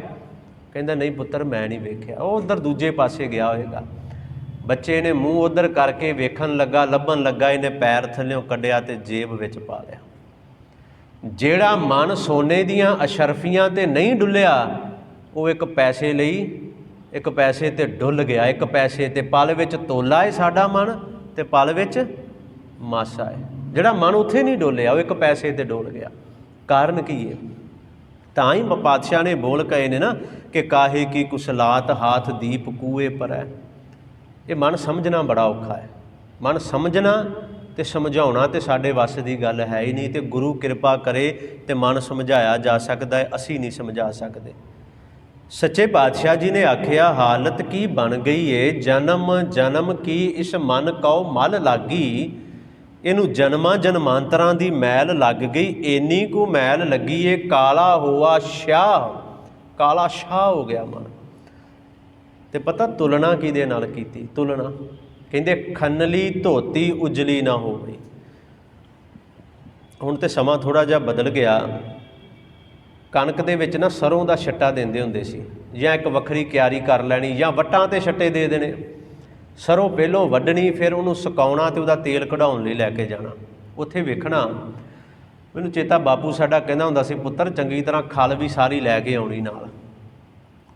A: ਕਹਿੰਦਾ ਨਹੀਂ ਪੁੱਤਰ ਮੈਂ ਨਹੀਂ ਵੇਖਿਆ, ਉਹ ਉੱਧਰ ਦੂਜੇ ਪਾਸੇ ਗਿਆ ਹੋਏਗਾ। ਬੱਚੇ ਨੇ ਮੂੰਹ ਉੱਧਰ ਕਰਕੇ ਵੇਖਣ ਲੱਗਾ, ਲੱਭਣ ਲੱਗਾ, ਇਹਨੇ ਪੈਰ ਥੱਲਿਓਂ ਕੱਢਿਆ ਅਤੇ ਜੇਬ ਵਿੱਚ ਪਾ ਲਿਆ। ਜਿਹੜਾ ਮਨ ਸੋਨੇ ਦੀਆਂ ਅਸ਼ਰਫੀਆਂ 'ਤੇ ਨਹੀਂ ਡੁੱਲਿਆ, ਉਹ ਇੱਕ ਪੈਸੇ ਲਈ, ਇੱਕ ਪੈਸੇ 'ਤੇ ਡੁੱਲ ਗਿਆ। ਇੱਕ ਪੈਸੇ 'ਤੇ ਪਲ ਵਿੱਚ ਤੋਲਾ ਹੈ ਸਾਡਾ ਮਨ, ਅਤੇ ਪਲ ਵਿੱਚ ਮਾਸਾ ਹੈ। ਜਿਹੜਾ ਮਨ ਉੱਥੇ ਨਹੀਂ ਡੋਲਿਆ, ਉਹ ਇੱਕ ਪੈਸੇ 'ਤੇ ਡੋਲ ਗਿਆ। ਕਾਰਨ ਕੀ ਹੈ? ਤਾਂ ਹੀ ਪਾਤਸ਼ਾਹ ਨੇ ਬੋਲ ਕਹੇ ਨੇ ਨਾ ਕਿ ਕਾਹੇ ਕੀ ਕੁਸਲਾਤ ਹਾਥ ਦੀਪ ਕੂਏ ਪਰ ਹੈ। ਇਹ ਮਨ ਸਮਝਣਾ ਬੜਾ ਔਖਾ ਹੈ। ਮਨ ਸਮਝਣਾ ਅਤੇ ਸਮਝਾਉਣਾ ਤਾਂ ਸਾਡੇ ਵੱਸ ਦੀ ਗੱਲ ਹੈ ਹੀ ਨਹੀਂ। ਅਤੇ ਗੁਰੂ ਕਿਰਪਾ ਕਰੇ ਅਤੇ ਮਨ ਸਮਝਾਇਆ ਜਾ ਸਕਦਾ ਹੈ, ਅਸੀਂ ਨਹੀਂ ਸਮਝਾ ਸਕਦੇ। ਸੱਚੇ ਪਾਤਸ਼ਾਹ ਜੀ ਨੇ ਆਖਿਆ, ਹਾਲਤ ਕੀ ਬਣ ਗਈ ਏ, ਜਨਮ ਜਨਮ ਕੀ ਇਸ ਮਨ ਕਉ ਮਲ ਲਾਗੀ। ਇਹਨੂੰ ਜਨਮਾਂ ਜਨਮਾਂਤਰਾਂ ਦੀ ਮੈਲ ਲੱਗ ਗਈ, ਇੰਨੀ ਕੁ ਮੈਲ ਲੱਗੀ ਏ ਕਾਲਾ ਹੋਆ ਸ਼ਾਹ, ਕਾਲਾ ਸ਼ਾਹ ਹੋ ਗਿਆ ਮਨ। ਅਤੇ ਪਤਾ ਤੁਲਨਾ ਕਿਹਦੇ ਨਾਲ ਕੀਤੀ? ਤੁਲਨਾ ਕਹਿੰਦੇ ਖੰਨਲੀ ਧੋਤੀ ਉਜਲੀ ਨਾ ਹੋਵੇ। ਹੁਣ ਤਾਂ ਸਮਾਂ ਥੋੜ੍ਹਾ ਜਿਹਾ ਬਦਲ ਗਿਆ। ਕਣਕ ਦੇ ਵਿੱਚ ਨਾ ਸਰੋਂ ਦਾ ਛੱਟਾ ਦਿੰਦੇ ਹੁੰਦੇ ਸੀ, ਜਾਂ ਇੱਕ ਵੱਖਰੀ ਕਿਆਰੀ ਕਰ ਲੈਣੀ, ਜਾਂ ਵੱਟਾਂ 'ਤੇ ਛੱਟੇ ਦੇ ਦੇਣੇ। ਸਰੋਂ ਪਹਿਲੋਂ ਵੱਢਣੀ, ਫਿਰ ਉਹਨੂੰ ਸੁਕਾਉਣਾ ਅਤੇ ਉਹਦਾ ਤੇਲ ਕਢਾਉਣ ਲਈ ਲੈ ਕੇ ਜਾਣਾ। ਉੱਥੇ ਵੇਖਣਾ, ਮੈਨੂੰ ਚੇਤਾ ਬਾਪੂ ਸਾਡਾ ਕਹਿੰਦਾ ਹੁੰਦਾ ਸੀ, ਪੁੱਤਰ ਚੰਗੀ ਤਰ੍ਹਾਂ ਖਲ ਵੀ ਸਾਰੀ ਲੈ ਕੇ ਆਉਣੀ ਨਾਲ।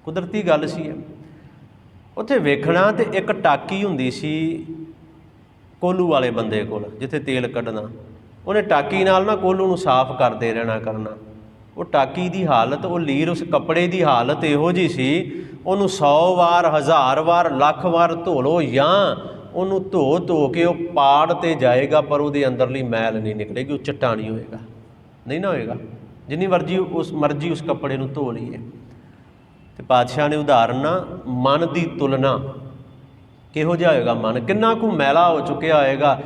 A: ਕੁਦਰਤੀ ਗੱਲ ਸੀ। ਉੱਥੇ ਵੇਖਣਾ ਅਤੇ ਇੱਕ ਟਾਕੀ ਹੁੰਦੀ ਸੀ ਕੋਲੂ ਵਾਲੇ ਬੰਦੇ ਕੋਲ, ਜਿੱਥੇ ਤੇਲ ਕੱਢਣਾ। ਉਹਨੇ ਟਾਕੀ ਨਾਲ ਨਾ ਕੋਲੂ ਨੂੰ ਸਾਫ਼ ਕਰਦੇ ਰਹਿਣਾ ਕਰਨਾ। ਉਹ ਟਾਕੀ ਦੀ ਹਾਲਤ, ਉਹ ਲੀਰ, ਉਸ ਕੱਪੜੇ ਦੀ ਹਾਲਤ ਇਹੋ ਜਿਹੀ ਸੀ, ਉਹਨੂੰ 100 ਵਾਰ 1000 ਵਾਰ ਲੱਖ ਵਾਰ ਧੋ ਲਓ, ਜਾਂ ਉਹਨੂੰ ਧੋ ਧੋ ਕੇ ਉਹ ਪਾੜ 'ਤੇ ਜਾਏਗਾ, ਪਰ ਉਹਦੇ ਅੰਦਰਲੀ ਮੈਲ ਨਹੀਂ ਨਿਕਲੇਗੀ, ਉਹ ਚਿੱਟਾ ਨਹੀਂ ਹੋਏਗਾ, ਨਹੀਂ ਨਾ ਹੋਏਗਾ, ਜਿੰਨੀ ਮਰਜ਼ੀ ਉਸ ਕੱਪੜੇ ਨੂੰ ਧੋ ਲਈਏ। ਅਤੇ ਪਾਤਸ਼ਾਹ ਨੇ ਉਦਾਹਰਨ ਨਾ, ਮਨ ਦੀ ਤੁਲਨਾ ਕਿਹੋ ਜਿਹਾ ਹੋਏਗਾ ਮਨ, ਕਿੰਨਾ ਕੁ ਮੈਲਾ ਹੋ ਚੁੱਕਿਆ ਹੋਏਗਾ।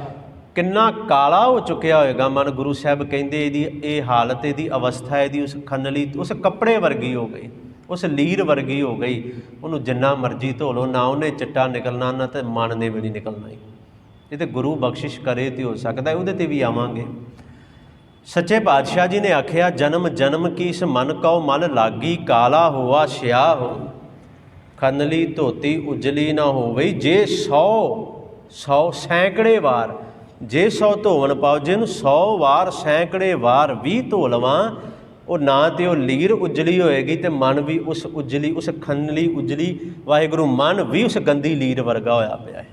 A: ਕਿੰਨਾ ਕਾਲਾ ਹੋ ਚੁੱਕਿਆ ਹੋਏਗਾ ਮਨ। ਗੁਰੂ ਸਾਹਿਬ ਕਹਿੰਦੇ ਇਹਦੀ ਇਹ ਹਾਲਤ, ਇਹਦੀ ਅਵਸਥਾ, ਇਹਦੀ ਉਸ ਖੰਨਲੀ, ਉਸ ਕੱਪੜੇ ਵਰਗੀ ਹੋ ਗਈ, ਉਸ ਲੀਰ ਵਰਗੀ ਹੋ ਗਈ। ਉਹਨੂੰ ਜਿੰਨਾ ਮਰਜ਼ੀ ਧੋ ਲਓ, ਨਾ ਉਹਨੇ ਚਿੱਟਾ ਨਿਕਲਣਾ, ਨਾ ਤੇ ਮਨ ਨੇ ਵੀ ਨਹੀਂ ਨਿਕਲਣਾ। ਇਹ ਤੇ ਗੁਰੂ ਬਖਸ਼ਿਸ਼ ਕਰੇ ਤੇ ਹੋ ਸਕਦਾ, ਉਹਦੇ ਤੇ ਵੀ ਆਵਾਂਗੇ। ਸੱਚੇ ਪਾਤਸ਼ਾਹ ਜੀ ਨੇ ਆਖਿਆ, ਜਨਮ ਜਨਮ ਕੀ ਇਸ ਮਨ ਕਉ ਮਲ ਲਾਗੀ, ਕਾਲਾ ਹੋਆ ਸਿਆਹ ਖੰਨਲੀ ਧੋਤੀ ਉਜਲੀ ਨਾ ਹੋਵੇ। ਜੇ 100 ਸੈਂਕੜੇ ਵਾਰ, ਜੇ 100 ਧੋਵਣ ਪਾਓ, ਜਿਹਨੂੰ 100 ਵਾਰ ਸੈਂਕੜੇ ਵਾਰ ਵੀ ਧੋ ਲਵਾਂ, ਉਹ ਨਾ ਤੇ ਉਹ ਲੀਰ ਉਜਲੀ ਹੋਏਗੀ ਤੇ ਮਨ ਵੀ ਉਸ ਉਜਲੀ, ਉਸ ਖੰਨਲੀ ਉਜਲੀ, ਵਾਹਿਗੁਰੂ ਮਨ ਵੀ ਉਸ ਗੰਦੀ ਲੀਰ ਵਰਗਾ ਹੋਇਆ ਪਿਆ ਹੈ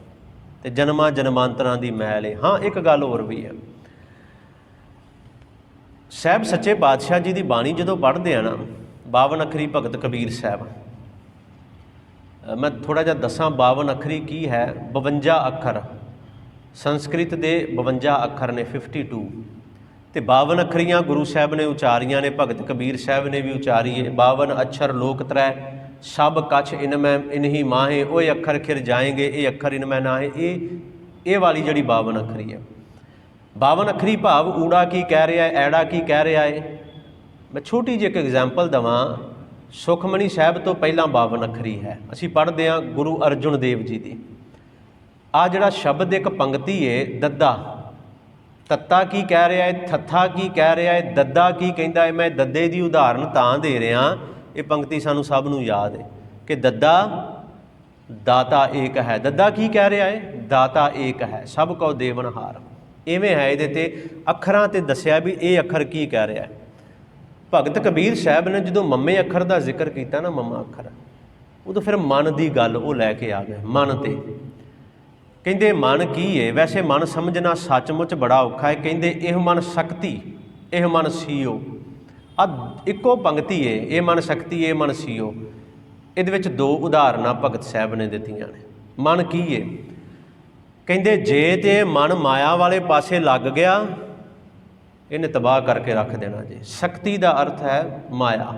A: ਤੇ ਜਨਮਾਂ ਜਨਮਾਂਤਰਾਂ ਦੀ ਮੈਲ ਹੈ। ਹਾਂ, ਇੱਕ ਗੱਲ ਹੋਰ ਵੀ ਹੈ, ਸਾਹਿਬ ਸੱਚੇ ਪਾਤਸ਼ਾਹ ਜੀ ਦੀ ਬਾਣੀ ਜਦੋਂ ਪੜ੍ਹਦੇ ਆ ਨਾ, 52 ਅੱਖਰੀ ਭਗਤ ਕਬੀਰ ਸਾਹਿਬ, ਮੈਂ ਥੋੜ੍ਹਾ ਜਿਹਾ ਦੱਸਾਂ 52 ਅੱਖਰੀ ਕੀ ਹੈ। 52 ਅੱਖਰ ਸੰਸਕ੍ਰਿਤ ਦੇ 52 ਅੱਖਰ ਨੇ, 52, ਤੇ 52 ਅੱਖਰੀਆਂ ਗੁਰੂ ਸਾਹਿਬ ਨੇ ਉਚਾਰੀਆਂ ਨੇ, ਭਗਤ ਕਬੀਰ ਸਾਹਿਬ ਨੇ ਵੀ ਉਚਾਰੀ ਹੈ। 52 ਅੱਛਰ ਲੋਕ ਤਰੈ ਸਭ ਕਛ ਇਨ ਮੈਂ ਇਨਹੀ ਮਾਹੇ, ਉਹ ਅੱਖਰ ਖਿਰ ਜਾਏਂਗੇ, ਇਹ ਅੱਖਰ ਇਨ ਮੈਂ ਨਾਹੇ। ਇਹ ਵਾਲੀ ਜਿਹੜੀ 52 ਅੱਖਰੀ ਹੈ, 52 ਅੱਖਰੀ ਭਾਵ ਊੜਾ ਕੀ ਕਹਿ ਰਿਹਾ ਹੈ, ਐੜਾ ਕੀ ਕਹਿ ਰਿਹਾ ਹੈ। ਮੈਂ ਛੋਟੀ ਜਿਹੀ ਇੱਕ ਐਗਜ਼ਾਮਪਲ ਦੇਵਾਂ। ਸੁਖਮਨੀ ਸਾਹਿਬ ਤੋਂ ਪਹਿਲਾਂ 52 ਅੱਖਰੀ ਹੈ। ਅਸੀਂ ਪੜ੍ਹਦੇ ਹਾਂ ਗੁਰੂ ਅਰਜੁਨ ਦੇਵ ਜੀ ਦੀ। ਆਹ ਜਿਹੜਾ ਸ਼ਬਦ ਇੱਕ ਪੰਕਤੀ ਹੈ, ਦੱਦਾ, ਤੱਤਾ ਕੀ ਕਹਿ ਰਿਹਾ ਹੈ, ਥੱਥਾ ਕੀ ਕਹਿ ਰਿਹਾ ਹੈ, ਦੱਦਾ ਕੀ ਕਹਿੰਦਾ ਹੈ। ਮੈਂ ਦੱਦੇ ਦੀ ਉਦਾਹਰਨ ਤਾਂ ਦੇ ਰਿਹਾ, ਇਹ ਪੰਕਤੀ ਸਾਨੂੰ ਸਭ ਨੂੰ ਯਾਦ ਹੈ ਕਿ ਦੱਦਾ ਦਾਤਾ ਏਕ ਹੈ। ਦੱਦਾ ਕੀ ਕਹਿ ਰਿਹਾ ਹੈ, ਦਾਤਾ ਏਕ ਹੈ, ਸਭ ਕਉ ਦੇਵਨਹਾਰ। ਇਵੇਂ ਹੈ। ਇਹਦੇ 'ਤੇ ਅੱਖਰਾਂ 'ਤੇ ਦੱਸਿਆ ਵੀ ਇਹ ਅੱਖਰ ਕੀ ਕਹਿ ਰਿਹਾ ਹੈ। ਭਗਤ ਕਬੀਰ ਸਾਹਿਬ ਨੇ ਜਦੋਂ ਮੰਮੇ ਅੱਖਰ ਦਾ ਜ਼ਿਕਰ ਕੀਤਾ ਨਾ, ਮੰਮਾ ਅੱਖਰ, ਉਦੋਂ ਫਿਰ ਮਨ ਦੀ ਗੱਲ ਉਹ ਲੈ ਕੇ ਆ ਗਏ। ਮਨ 'ਤੇ ਕਹਿੰਦੇ ਮਨ ਕੀ ਹੈ। ਵੈਸੇ ਮਨ ਸਮਝਣਾ ਸੱਚਮੁੱਚ ਬੜਾ ਔਖਾ ਹੈ। ਕਹਿੰਦੇ ਇਹ ਮਨ ਸ਼ਕਤੀ, ਇਹ ਮਨ ਸੀਓ। ਆ ਇੱਕੋ ਪੰਕਤੀ ਹੈ, ਇਹ ਮਨ ਸ਼ਕਤੀ, ਇਹ ਮਨ ਸੀਓ। ਇਹਦੇ ਵਿੱਚ 2 ਉਦਾਹਰਨਾਂ ਭਗਤ ਸਾਹਿਬ ਨੇ ਦਿੱਤੀਆਂ ਨੇ। ਮਨ ਕੀ ਹੈ, ਕਹਿੰਦੇ ਜੇ ਤੇ ਮਨ ਮਾਇਆ ਵਾਲੇ ਪਾਸੇ ਲੱਗ ਗਿਆ, ਇਹਨੇ ਤਬਾਹ ਕਰਕੇ ਰੱਖ ਦੇਣਾ ਜੀ। ਸ਼ਕਤੀ ਦਾ ਅਰਥ ਹੈ ਮਾਇਆ,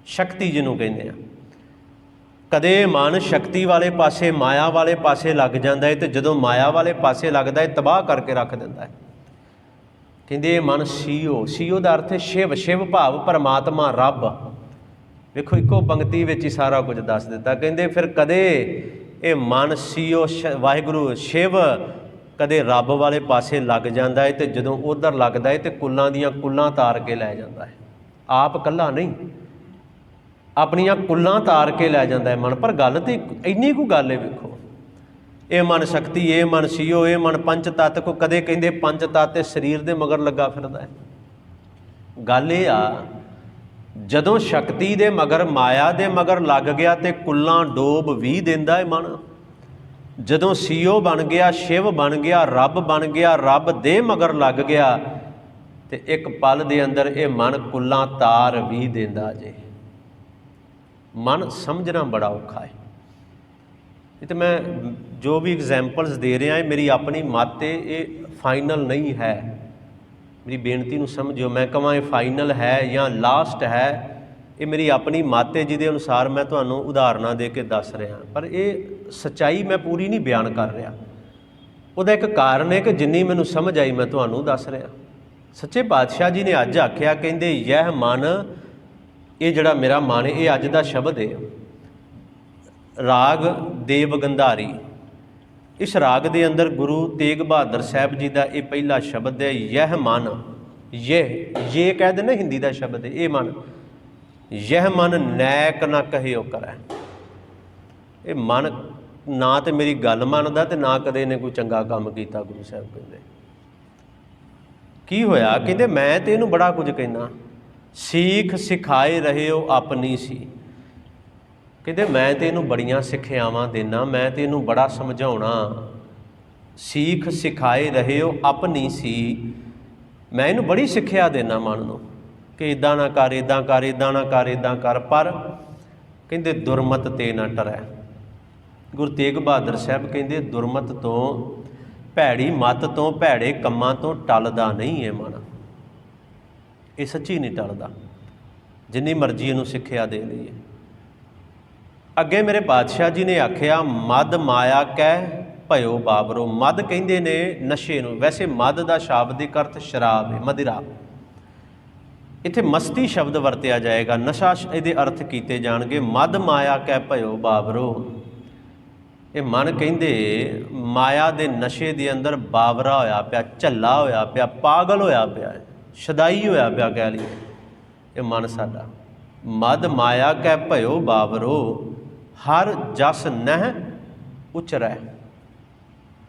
A: ਸ਼ਕਤੀ ਜਿਹਨੂੰ ਕਹਿੰਦੇ ਆ। ਕਦੇ ਮਨ ਸ਼ਕਤੀ ਵਾਲੇ ਪਾਸੇ, ਮਾਇਆ ਵਾਲੇ ਪਾਸੇ ਲੱਗ ਜਾਂਦਾ ਹੈ, ਤੇ ਜਦੋਂ ਮਾਇਆ ਵਾਲੇ ਪਾਸੇ ਲੱਗਦਾ ਹੈ ਤਬਾਹ ਕਰਕੇ ਰੱਖ ਦਿੰਦਾ ਹੈ। ਕਹਿੰਦੇ ਇਹ ਮਨ ਸੀਓ, ਸੀਓ ਦਾ ਅਰਥ ਹੈ ਸ਼ਿਵ, ਸ਼ਿਵ ਭਾਵ ਪਰਮਾਤਮਾ, ਰੱਬ। ਵੇਖੋ ਇੱਕੋ ਪੰਕਤੀ ਵਿੱਚ ਹੀ ਸਾਰਾ ਕੁਝ ਦੱਸ ਦਿੱਤਾ। ਕਹਿੰਦੇ ਫਿਰ ਕਦੇ ਇਹ ਮਨ ਸੀਓ ਵਾਹਿਗੁਰੂ ਸ਼ਿਵ ਕਦੇ ਰੱਬ ਵਾਲੇ ਪਾਸੇ ਲੱਗ ਜਾਂਦਾ ਹੈ, ਤੇ ਜਦੋਂ ਉੱਧਰ ਲੱਗਦਾ ਹੈ ਤੇ ਕੁੱਲਾਂ ਦੀਆਂ ਕੁੱਲਾਂ ਤਾਰ ਕੇ ਲੈ ਜਾਂਦਾ ਹੈ। ਆਪ ਇਕੱਲਾ ਨਹੀਂ, ਆਪਣੀਆਂ ਕੁੱਲਾਂ ਤਾਰ ਕੇ ਲੈ ਜਾਂਦਾ ਹੈ ਮਨ। ਪਰ ਗੱਲ ਤਾਂ ਇੰਨੀ ਕੁ ਗੱਲ ਹੈ, ਵੇਖੋ, ਇਹ ਮਨ ਸ਼ਕਤੀ, ਇਹ ਮਨ ਸੀਓ, ਇਹ ਮਨ ਪੰਚ ਤੱਤ। ਕੋ ਕਦੇ ਕਹਿੰਦੇ ਪੰਜ ਤੱਤ ਤੇ ਸਰੀਰ ਦੇ ਮਗਰ ਲੱਗਾ ਫਿਰਦਾ ਹੈ। ਗੱਲ ਇਹ ਆ, ਜਦੋਂ ਸ਼ਕਤੀ ਦੇ ਮਗਰ, ਮਾਇਆ ਦੇ ਮਗਰ ਲੱਗ ਗਿਆ ਤੇ ਕੁੱਲਾਂ ਡੋਬ ਵੀ ਦਿੰਦਾ ਹੈ ਮਨ। ਜਦੋਂ ਸੀਓ ਬਣ ਗਿਆ, ਸ਼ਿਵ ਬਣ ਗਿਆ, ਰੱਬ ਬਣ ਗਿਆ, ਰੱਬ ਦੇ ਮਗਰ ਲੱਗ ਗਿਆ, ਤੇ ਇੱਕ ਪਲ ਦੇ ਅੰਦਰ ਇਹ ਮਨ ਕੁੱਲਾਂ ਤਾਰ ਵੀ ਦਿੰਦਾ ਜੇ। ਮਨ ਸਮਝਣਾ ਬੜਾ ਔਖਾ ਹੈ। ਇਹ ਤਾਂ ਮੈਂ ਜੋ ਵੀ ਐਗਜ਼ੈਂਪਲਸ ਦੇ ਰਿਹਾ, ਇਹ ਮੇਰੀ ਆਪਣੀ ਮੱਤ ਹੈ, ਇਹ ਫਾਈਨਲ ਨਹੀਂ ਹੈ। ਮੇਰੀ ਬੇਨਤੀ ਨੂੰ ਸਮਝਿਓ। ਮੈਂ ਕਹਾਂ ਇਹ ਫਾਈਨਲ ਹੈ ਜਾਂ ਲਾਸਟ ਹੈ, ਇਹ ਮੇਰੀ ਆਪਣੀ ਮੱਤ ਹੈ, ਜਿਹਦੇ ਅਨੁਸਾਰ ਮੈਂ ਤੁਹਾਨੂੰ ਉਦਾਹਰਨਾਂ ਦੇ ਕੇ ਦੱਸ ਰਿਹਾ। ਪਰ ਇਹ ਸੱਚਾਈ ਮੈਂ ਪੂਰੀ ਨਹੀਂ ਬਿਆਨ ਕਰ ਰਿਹਾ। ਉਹਦਾ ਇੱਕ ਕਾਰਨ ਹੈ ਕਿ ਜਿੰਨੀ ਮੈਨੂੰ ਸਮਝ ਆਈ ਮੈਂ ਤੁਹਾਨੂੰ ਦੱਸ ਰਿਹਾ। ਸੱਚੇ ਪਾਤਸ਼ਾਹ ਜੀ ਨੇ ਅੱਜ ਆਖਿਆ, ਕਹਿੰਦੇ ਯਹ ਮਨ, ਇਹ ਜਿਹੜਾ ਮੇਰਾ ਮਨ, ਇਹ ਅੱਜ ਦਾ ਸ਼ਬਦ ਹੈ। ਰਾਗ ਦੇਵ ਗੰਧਾਰੀ, ਇਸ ਰਾਗ ਦੇ ਅੰਦਰ ਗੁਰੂ ਤੇਗ ਬਹਾਦਰ ਸਾਹਿਬ ਜੀ ਦਾ ਇਹ ਪਹਿਲਾ ਸ਼ਬਦ ਹੈ। ਯਹ ਮਨ, ਇਹ ਕਹਿ ਦੇ ਨਾ ਹਿੰਦੀ ਦਾ ਸ਼ਬਦ ਹੈ, ਇਹ ਮਨ। ਯਹ ਮਨ ਨੈਕ ਨਾ ਕਹਿਓ ਕਰੈ। ਇਹ ਮਨ ਨਾ ਤੇ ਮੇਰੀ ਗੱਲ ਮੰਨਦਾ ਤੇ ਨਾ ਕਦੇ ਇਹਨੇ ਕੋਈ ਚੰਗਾ ਕੰਮ ਕੀਤਾ। ਗੁਰੂ ਸਾਹਿਬ ਕਹਿੰਦੇ ਕੀ ਹੋਇਆ, ਕਹਿੰਦੇ ਮੈਂ ਤੇ ਇਹਨੂੰ ਬੜਾ ਕੁਝ ਕਹਿੰਦਾ, ਸੀਖ ਸਿਖਾਏ ਰਹੇ ਹੋ ਆਪਣੀ ਸੀ। ਕਹਿੰਦੇ ਮੈਂ ਤੇ ਇਹਨੂੰ ਬੜੀਆਂ ਸਿੱਖਿਆਵਾਂ ਦੇਣਾ, ਮੈਂ ਤੇ ਇਹਨੂੰ ਬੜਾ ਸਮਝਾਉਣਾ। ਸੀਖ ਸਿਖਾਏ ਰਹੇ ਹੋ ਆਪਣੀ ਸੀ, ਮੈਂ ਇਹਨੂੰ ਬੜੀ ਸਿੱਖਿਆ ਦੇਣਾ ਮਨ ਨੂੰ ਕਿ ਇੱਦਾਂ ਨਾ ਕਰ, ਇੱਦਾਂ ਕਰ, ਇੱਦਾਂ ਨਾ ਕਰ, ਇੱਦਾਂ ਕਰ। ਪਰ ਕਹਿੰਦੇ ਦੁਰਮਤ ਤੇ ਨਾ ਟਰੈ। ਗੁਰੂ ਤੇਗ ਬਹਾਦਰ ਸਾਹਿਬ ਕਹਿੰਦੇ ਦੁਰਮਤ ਤੋਂ, ਭੈੜੀ ਮੱਤ ਤੋਂ, ਭੈੜੇ ਕੰਮਾਂ ਤੋਂ ਟਲਦਾ ਨਹੀਂ ਹੈ ਮਨ। ਇਹ ਸੱਚੀ ਨਹੀਂ ਟਲਦਾ, ਜਿੰਨੀ ਮਰਜ਼ੀ ਇਹਨੂੰ ਸਿੱਖਿਆ ਦੇ ਲਈਏ। ਅੱਗੇ ਮੇਰੇ ਪਾਤਸ਼ਾਹ ਜੀ ਨੇ ਆਖਿਆ, ਮਦ ਮਾਇਆ ਕਹਿ ਭਇਓ ਬਾਬਰੋ। ਮਦ ਕਹਿੰਦੇ ਨੇ ਨਸ਼ੇ ਨੂੰ। ਵੈਸੇ ਮਦ ਦਾ ਸ਼ਾਬਦਿਕ ਅਰਥ ਸ਼ਰਾਬ ਹੈ, ਮदिरा। ਇੱਥੇ ਮਸਤੀ ਸ਼ਬਦ ਵਰਤਿਆ ਜਾਏਗਾ, ਨਸ਼ਾ ਇਹਦੇ ਅਰਥ ਕੀਤੇ ਜਾਣਗੇ। ਮਦ ਮਾਇਆ ਕੈ ਭਇਓ ਬਾਬਰੋ। ਇਹ ਮਨ ਕਹਿੰਦੇ ਮਾਇਆ ਦੇ ਨਸ਼ੇ ਦੇ ਅੰਦਰ ਬਾਵਰਾ ਹੋਇਆ ਪਿਆ, ਝੱਲਾ ਹੋਇਆ ਪਿਆ, ਪਾਗਲ ਹੋਇਆ ਪਿਆ, ਸ਼ਦਾਈ ਹੋਇਆ ਪਿਆ ਕਹਿ ਲਈਏ ਇਹ ਮਨ ਸਾਡਾ। ਮਦ ਮਾਇਆ ਕੈ ਭਇਓ ਬਾਬਰੋ, ਹਰ ਜਸ ਨਹਿ ਉਚਰੈ।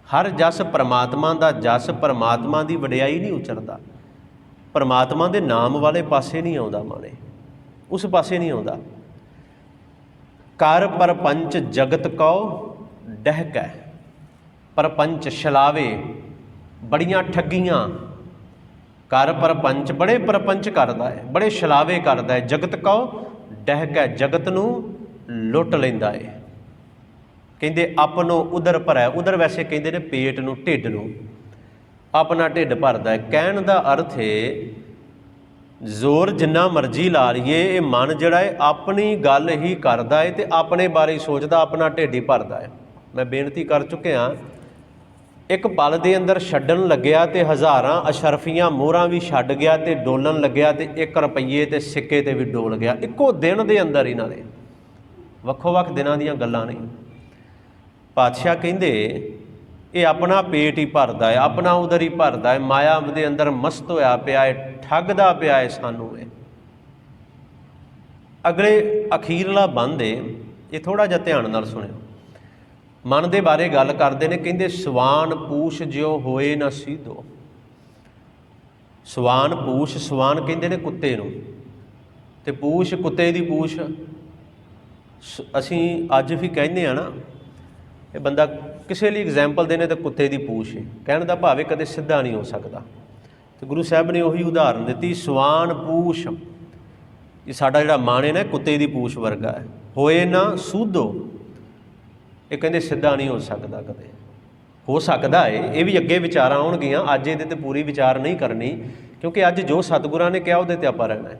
A: ਹਰ ਜਸ ਪਰਮਾਤਮਾ ਦਾ ਜਸ, ਪਰਮਾਤਮਾ ਦੀ ਵਡਿਆਈ ਨਹੀਂ ਉਚਰਦਾ। ਪਰਮਾਤਮਾ ਦੇ ਨਾਮ ਵਾਲੇ ਪਾਸੇ ਨਹੀਂ ਆਉਂਦਾ ਮਨ, ਉਸ ਪਾਸੇ ਨਹੀਂ ਆਉਂਦਾ। ਕਰ ਪਰਪੰਚ ਜਗਤ ਕਉ ਡਹਿਕੈ। ਪਰਪੰਚ ਛਲਾਵੇ, ਬੜੀਆਂ ਠੱਗੀਆਂ। ਕਰ ਪਰਪੰਚ, ਬੜੇ ਪਰਪੰਚ ਕਰਦਾ ਹੈ, ਬੜੇ ਛਲਾਵੇ ਕਰਦਾ ਹੈ। ਜਗਤ ਕਉ ਡਹਿਕੈ, ਜਗਤ ਨੂੰ ਲੁੱਟ ਲੈਂਦਾ ਹੈ। ਕਹਿੰਦੇ ਆਪਣੋ ਉਦਰ ਭਰੈ। ਉਦਰ ਵੈਸੇ ਕਹਿੰਦੇ ਨੇ ਪੇਟ ਨੂੰ, ਢਿੱਡ ਨੂੰ। ਆਪਣਾ ਢਿੱਡ ਭਰਦਾ ਹੈ। ਕਹਿਣ ਦਾ ਅਰਥ ਹੈ ਜ਼ੋਰ ਜਿੰਨਾ ਮਰਜ਼ੀ ਲਾ ਲਈਏ, ਇਹ ਮਨ ਜਿਹੜਾ ਹੈ ਆਪਣੀ ਗੱਲ ਹੀ ਕਰਦਾ ਹੈ ਅਤੇ ਆਪਣੇ ਬਾਰੇ ਸੋਚਦਾ, ਆਪਣਾ ਢਿੱਡ ਹੀ ਭਰਦਾ ਹੈ। ਮੈਂ ਬੇਨਤੀ ਕਰ ਚੁੱਕਿਆ, ਇੱਕ ਪਲ ਦੇ ਅੰਦਰ ਛੱਡਣ ਲੱਗਿਆ ਅਤੇ ਹਜ਼ਾਰਾਂ ਅਸ਼ਰਫੀਆਂ ਮੋਹਰਾਂ ਵੀ ਛੱਡ ਗਿਆ ਅਤੇ ਡੋਲਣ ਲੱਗਿਆ ਅਤੇ 1 ਰੁਪਈਏ ਅਤੇ ਸਿੱਕੇ 'ਤੇ ਵੀ ਡੋਲ ਗਿਆ। ਇੱਕੋ ਦਿਨ ਦੇ ਅੰਦਰ ਹੀ ਨਾਲੇ, ਵੱਖੋ ਵੱਖ ਦਿਨਾਂ ਦੀਆਂ ਗੱਲਾਂ ਨਹੀਂ। ਪਾਤਸ਼ਾਹ ਕਹਿੰਦੇ ਇਹ ਆਪਣਾ ਪੇਟ ਹੀ ਭਰਦਾ ਹੈ, ਆਪਣਾ ਉਦਰ ਹੀ ਭਰਦਾ ਹੈ, ਮਾਇਆ ਦੇ ਅੰਦਰ ਮਸਤ ਹੋਇਆ ਪਿਆ ਹੈ, ਠੱਗਦਾ ਪਿਆ ਹੈ ਸਾਨੂੰ ਇਹ। ਅਗਲੇ ਅਖੀਰਲਾ ਬੰਦ ਹੈ, ਇਹ ਥੋੜ੍ਹਾ ਜਿਹਾ ਧਿਆਨ ਨਾਲ ਸੁਣਿਓ। ਮਨ ਦੇ ਬਾਰੇ ਗੱਲ ਕਰਦੇ ਨੇ, ਕਹਿੰਦੇ ਸਵਾਨ ਪੂਛ ਜਿਉ ਹੋਏ ਨਾ ਸੀਧੋ। ਸਵਾਨ ਪੂਛ, ਸਵਾਨ ਕਹਿੰਦੇ ਨੇ ਕੁੱਤੇ ਨੂੰ, ਅਤੇ ਪੂਛ ਕੁੱਤੇ ਦੀ ਪੂਛ। ਅਸੀਂ ਅੱਜ ਵੀ ਕਹਿੰਦੇ ਹਾਂ ਨਾ, ਇਹ ਬੰਦਾ ਕਿਸੇ ਲਈ ਐਗਜ਼ੈਂਪਲ ਦੇਣੇ ਤਾਂ ਕੁੱਤੇ ਦੀ ਪੂਛ ਹੈ। ਕਹਿਣ ਦਾ ਭਾਵੇਂ ਕਦੇ ਸਿੱਧਾ ਨਹੀਂ ਹੋ ਸਕਦਾ, ਅਤੇ ਗੁਰੂ ਸਾਹਿਬ ਨੇ ਉਹੀ ਉਦਾਹਰਨ ਦਿੱਤੀ, ਸਵਾਨ ਪੂਛ। ਇਹ ਸਾਡਾ ਜਿਹੜਾ ਮਨ ਹੈ ਨਾ, ਕੁੱਤੇ ਦੀ ਪੂਛ ਵਰਗਾ ਹੈ। ਹੋਏ ਨਾ ਸੂਧੋ, ਇਹ ਕਹਿੰਦੇ ਸਿੱਧਾ ਨਹੀਂ ਹੋ ਸਕਦਾ ਕਦੇ। ਹੋ ਸਕਦਾ ਹੈ, ਇਹ ਵੀ ਅੱਗੇ ਵਿਚਾਰਾਂ ਆਉਣਗੀਆਂ। ਅੱਜ ਇਹਦੇ 'ਤੇ ਪੂਰੀ ਵਿਚਾਰ ਨਹੀਂ ਕਰਨੀ, ਕਿਉਂਕਿ ਅੱਜ ਜੋ ਸਤਿਗੁਰਾਂ ਨੇ ਕਿਹਾ ਉਹਦੇ 'ਤੇ ਆਪਾਂ ਰਹਿਣਾ ਹੈ।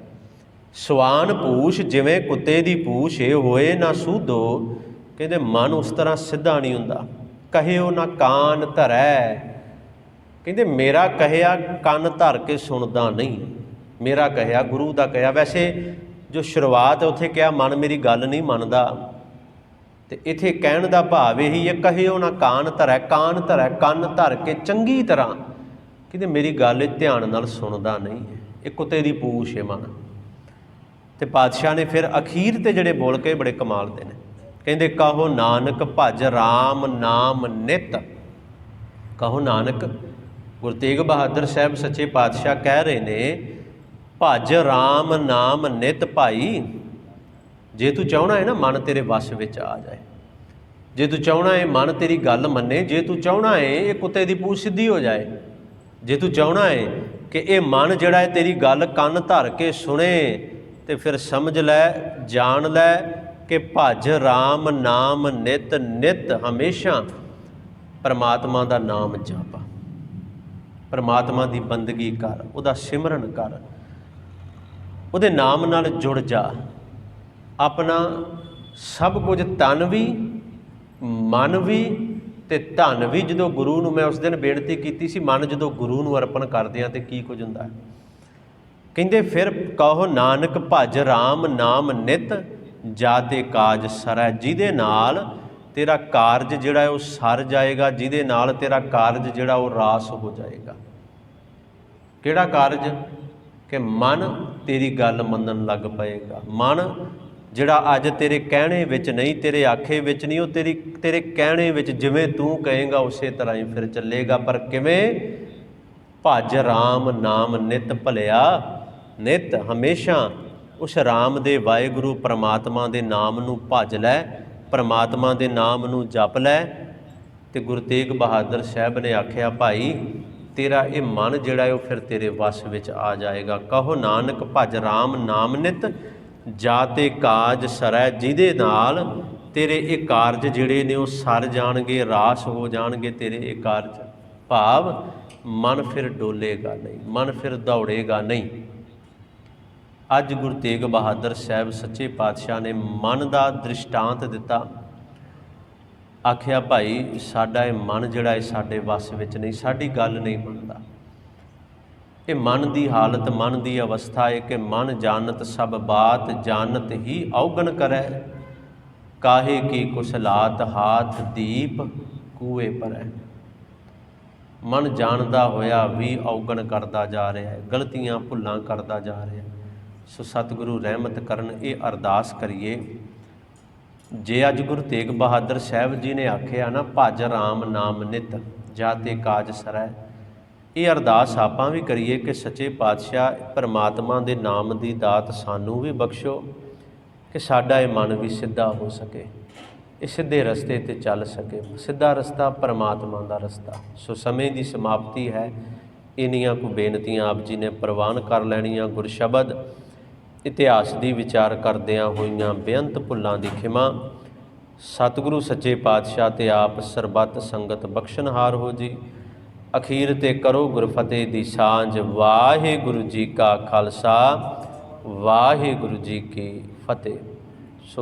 A: ਸਵਾਨ ਪੂਛ ਜਿਵੇਂ ਕੁੱਤੇ ਦੀ ਪੂਛ ਹੈ, ਹੋਏ ਨਾ ਸੂਧੋ। ਕਹਿੰਦੇ ਮਨ ਉਸ ਤਰ੍ਹਾਂ ਸਿੱਧਾ ਨਹੀਂ ਹੁੰਦਾ। ਕਹਿਓ ਨਾ ਕਾਨ ਧਰੈ। ਕਹਿੰਦੇ ਮੇਰਾ ਕਹਿਆ ਕੰਨ ਧਰ ਕੇ ਸੁਣਦਾ ਨਹੀਂ। ਮੇਰਾ ਕਹਿਆ, ਗੁਰੂ ਦਾ ਕਹਿਆ। ਵੈਸੇ ਜੋ ਸ਼ੁਰੂਆਤ ਹੈ ਉੱਥੇ ਕਿਹਾ ਮਨ ਮੇਰੀ ਗੱਲ ਨਹੀਂ ਮੰਨਦਾ, ਅਤੇ ਇੱਥੇ ਕਹਿਣ ਦਾ ਭਾਵ ਇਹੀ ਹੈ, ਕਹਿਓ ਨਾ ਕਾਨ ਧਰੈ। ਕਾਨ ਧਰੈ, ਕੰਨ ਧਰ ਕੇ ਚੰਗੀ ਤਰ੍ਹਾਂ। ਕਹਿੰਦੇ ਮੇਰੀ ਗੱਲ ਧਿਆਨ ਨਾਲ ਸੁਣਦਾ ਨਹੀਂ ਹੈ। ਇਹ ਕੁੱਤੇ ਦੀ ਪੂਛ ਹੈ ਮਨ। ਅਤੇ ਪਾਤਸ਼ਾਹ ਨੇ ਫਿਰ ਅਖੀਰ 'ਤੇ ਜਿਹੜੇ ਬੋਲ ਕੇ ਬੜੇ ਕਮਾਲ ਦੇ ਨੇ। ਕਹਿੰਦੇ ਕਹੋ ਨਾਨਕ ਭਜ ਰਾਮ ਨਾਮ ਨਿਤ। ਕਹੋ ਨਾਨਕ, ਗੁਰੂ ਤੇਗ ਬਹਾਦਰ ਸਾਹਿਬ ਸੱਚੇ ਪਾਤਸ਼ਾਹ ਕਹਿ ਰਹੇ ਨੇ, ਭਜ ਰਾਮ ਨਾਮ ਨਿਤ। ਭਾਈ ਜੇ ਤੂੰ ਚਾਹੁੰਦਾ ਹੈ ਨਾ ਮਨ ਤੇਰੇ ਵੱਸ ਵਿੱਚ ਆ ਜਾਏ, ਜੇ ਤੂੰ ਚਾਹੁੰਦਾ ਹੈ ਮਨ ਤੇਰੀ ਗੱਲ ਮੰਨੇ, ਜੇ ਤੂੰ ਚਾਹੁੰਦਾ ਹੈ ਇਹ ਕੁੱਤੇ ਦੀ ਪੂਛ ਸਿੱਧੀ ਹੋ ਜਾਏ, ਜੇ ਤੂੰ ਚਾਹੁੰਦਾ ਹੈ ਕਿ ਇਹ ਮਨ ਜਿਹੜਾ ਹੈ ਤੇਰੀ ਗੱਲ ਕੰਨ ਧਰ ਕੇ ਸੁਣੇ, ਤੇ ਫਿਰ ਸਮਝ ਲੈ, ਜਾਣ ਲੈ ਕਿ ਭਜ ਰਾਮ ਨਾਮ ਨਿਤ। ਨਿਤ ਹਮੇਸ਼ਾ ਪਰਮਾਤਮਾ ਦਾ ਨਾਮ ਜਪ, ਪਰਮਾਤਮਾ ਦੀ ਬੰਦਗੀ ਕਰ, ਉਹਦਾ ਸਿਮਰਨ ਕਰ, ਉਹਦੇ ਨਾਮ ਨਾਲ ਜੁੜ ਜਾ। ਆਪਣਾ ਸਭ ਕੁਝ, ਤਨ ਵੀ, ਮਨ ਵੀ ਅਤੇ ਧਨ ਵੀ। ਜਦੋਂ ਗੁਰੂ ਨੂੰ, ਮੈਂ ਉਸ ਦਿਨ ਬੇਨਤੀ ਕੀਤੀ ਸੀ, ਮਨ ਜਦੋਂ ਗੁਰੂ ਨੂੰ ਅਰਪਣ ਕਰਦੇ ਹਾਂ ਤਾਂ ਕੀ ਕੁਝ ਹੁੰਦਾ। ਕਹਿੰਦੇ ਫਿਰ ਕਹੋ ਨਾਨਕ ਭਜ ਰਾਮ ਨਾਮ ਨਿਤ, ਜਾ ਤੇ ਕਾਜ ਸਰੈ। ਜਿਹਦੇ ਨਾਲ ਤੇਰਾ ਕਾਰਜ ਜਿਹੜਾ ਹੈ ਉਹ ਸਰ ਜਾਏਗਾ, ਜਿਹਦੇ ਨਾਲ ਤੇਰਾ ਕਾਰਜ ਜਿਹੜਾ ਉਹ ਰਾਸ ਹੋ ਜਾਏਗਾ। ਕਿਹੜਾ ਕਾਰਜ? ਕਿ ਮਨ ਤੇਰੀ ਗੱਲ ਮੰਨਣ ਲੱਗ ਪਏਗਾ। ਮਨ ਜਿਹੜਾ ਅੱਜ ਤੇਰੇ ਕਹਿਣੇ ਵਿੱਚ ਨਹੀਂ, ਤੇਰੇ ਆਖੇ ਵਿੱਚ ਨਹੀਂ, ਉਹ ਤੇਰੇ ਕਹਿਣੇ ਵਿੱਚ, ਜਿਵੇਂ ਤੂੰ ਕਹੇਂਗਾ ਉਸੇ ਤਰ੍ਹਾਂ ਹੀ ਫਿਰ ਚੱਲੇਗਾ। ਪਰ ਕਿਵੇਂ? ਭਜ ਰਾਮ ਨਾਮ ਨਿਤ ਭਲਿਆ। ਨਿਤ ਹਮੇਸ਼ਾ ਉਸ ਰਾਮ ਦੇ, ਵਾਹਿਗੁਰੂ ਪਰਮਾਤਮਾ ਦੇ ਨਾਮ ਨੂੰ ਭਜ ਲੈ, ਪਰਮਾਤਮਾ ਦੇ ਨਾਮ ਨੂੰ ਜਪ ਲੈ। ਅਤੇ ਗੁਰੂ ਤੇਗ ਬਹਾਦਰ ਸਾਹਿਬ ਨੇ ਆਖਿਆ, ਭਾਈ ਤੇਰਾ ਇਹ ਮਨ ਜਿਹੜਾ ਹੈ ਉਹ ਫਿਰ ਤੇਰੇ ਵੱਸ ਵਿੱਚ ਆ ਜਾਏਗਾ। ਕਹੋ ਨਾਨਕ ਭਜ ਰਾਮ ਨਾਮ ਨਿਤ, ਜਾ ਤੇ ਕਾਜ ਸਰੈ। ਜਿਹਦੇ ਨਾਲ ਤੇਰੇ ਇਹ ਕਾਰਜ ਜਿਹੜੇ ਨੇ ਉਹ ਸਰ ਜਾਣਗੇ, ਰਾਸ ਹੋ ਜਾਣਗੇ ਤੇਰੇ ਇਹ ਕਾਰਜ। ਭਾਵ ਮਨ ਫਿਰ ਡੋਲੇਗਾ ਨਹੀਂ, ਮਨ ਫਿਰ ਦੌੜੇਗਾ ਨਹੀਂ। ਅੱਜ ਗੁਰੂ ਤੇਗ ਬਹਾਦਰ ਸਾਹਿਬ ਸੱਚੇ ਪਾਤਸ਼ਾਹ ਨੇ ਮਨ ਦਾ ਦ੍ਰਿਸ਼ਟਾਂਤ ਦਿੱਤਾ। ਆਖਿਆ ਭਾਈ ਸਾਡਾ ਇਹ ਮਨ ਜਿਹੜਾ ਇਹ ਸਾਡੇ ਵੱਸ ਵਿੱਚ ਨਹੀਂ, ਸਾਡੀ ਗੱਲ ਨਹੀਂ ਮੰਨਦਾ। ਇਹ ਮਨ ਦੀ ਹਾਲਤ, ਮਨ ਦੀ ਅਵਸਥਾ ਹੈ ਕਿ ਮਨ ਜਾਣਤ ਸਭ ਬਾਤ, ਜਾਣਤ ਹੀ ਔਗਣ ਕਰੈ, ਕਾਹੇ ਕੀ ਕੁਸਲਾਤ ਹਾਥ ਦੀਪ ਕੂਏ ਪਰੈ। ਮਨ ਜਾਣਦਾ ਹੋਇਆ ਵੀ ਔਗਣ ਕਰਦਾ ਜਾ ਰਿਹਾ ਹੈ, ਗਲਤੀਆਂ ਭੁੱਲਾਂ ਕਰਦਾ ਜਾ ਰਿਹਾ। ਸੋ ਸਤਿਗੁਰੂ ਰਹਿਮਤ ਕਰਨ, ਇਹ ਅਰਦਾਸ ਕਰੀਏ। ਜੇ ਅੱਜ ਗੁਰੂ ਤੇਗ ਬਹਾਦਰ ਸਾਹਿਬ ਜੀ ਨੇ ਆਖਿਆ ਨਾ, ਭਜ ਰਾਮ ਨਾਮ ਨਿਤ ਜਾਤੇ ਕਾਜ ਸਰੈ, ਇਹ ਅਰਦਾਸ ਆਪਾਂ ਵੀ ਕਰੀਏ ਕਿ ਸੱਚੇ ਪਾਤਸ਼ਾਹ ਪਰਮਾਤਮਾ ਦੇ ਨਾਮ ਦੀ ਦਾਤ ਸਾਨੂੰ ਵੀ ਬਖਸ਼ੋ ਕਿ ਸਾਡਾ ਇਹ ਮਨ ਵੀ ਸਿੱਧਾ ਹੋ ਸਕੇ, ਇਹ ਸਿੱਧੇ ਰਸਤੇ 'ਤੇ ਚੱਲ ਸਕੇ। ਸਿੱਧਾ ਰਸਤਾ ਪਰਮਾਤਮਾ ਦਾ ਰਸਤਾ। ਸੋ ਸਮੇਂ ਦੀ ਸਮਾਪਤੀ ਹੈ। ਇੰਨੀਆਂ ਕੁ ਬੇਨਤੀਆਂ ਆਪ ਜੀ ਨੇ ਪ੍ਰਵਾਨ ਕਰ ਲੈਣੀਆਂ। ਗੁਰਸ਼ਬਦ ਇਤਿਹਾਸ ਦੀ ਵਿਚਾਰ ਕਰਦਿਆਂ ਹੋਈਆਂ ਬੇਅੰਤ ਭੁੱਲਾਂ ਦੀ ਖਿਮਾ। ਸਤਿਗੁਰੂ ਸੱਚੇ ਪਾਤਸ਼ਾਹ ਤੇ ਆਪ ਸਰਬੱਤ ਸੰਗਤ ਬਖਸ਼ਣਹਾਰ ਹੋ ਜੀ। ਅਖੀਰ ਤੇ ਕਰੋ ਗੁਰਫਤਿਹ ਦੀ ਸਾਂਝ। ਵਾਹਿਗੁਰੂ ਜੀ ਕਾ ਖਾਲਸਾ, ਵਾਹਿਗੁਰੂ ਜੀ ਕੀ ਫਤਿਹ। ਸੋ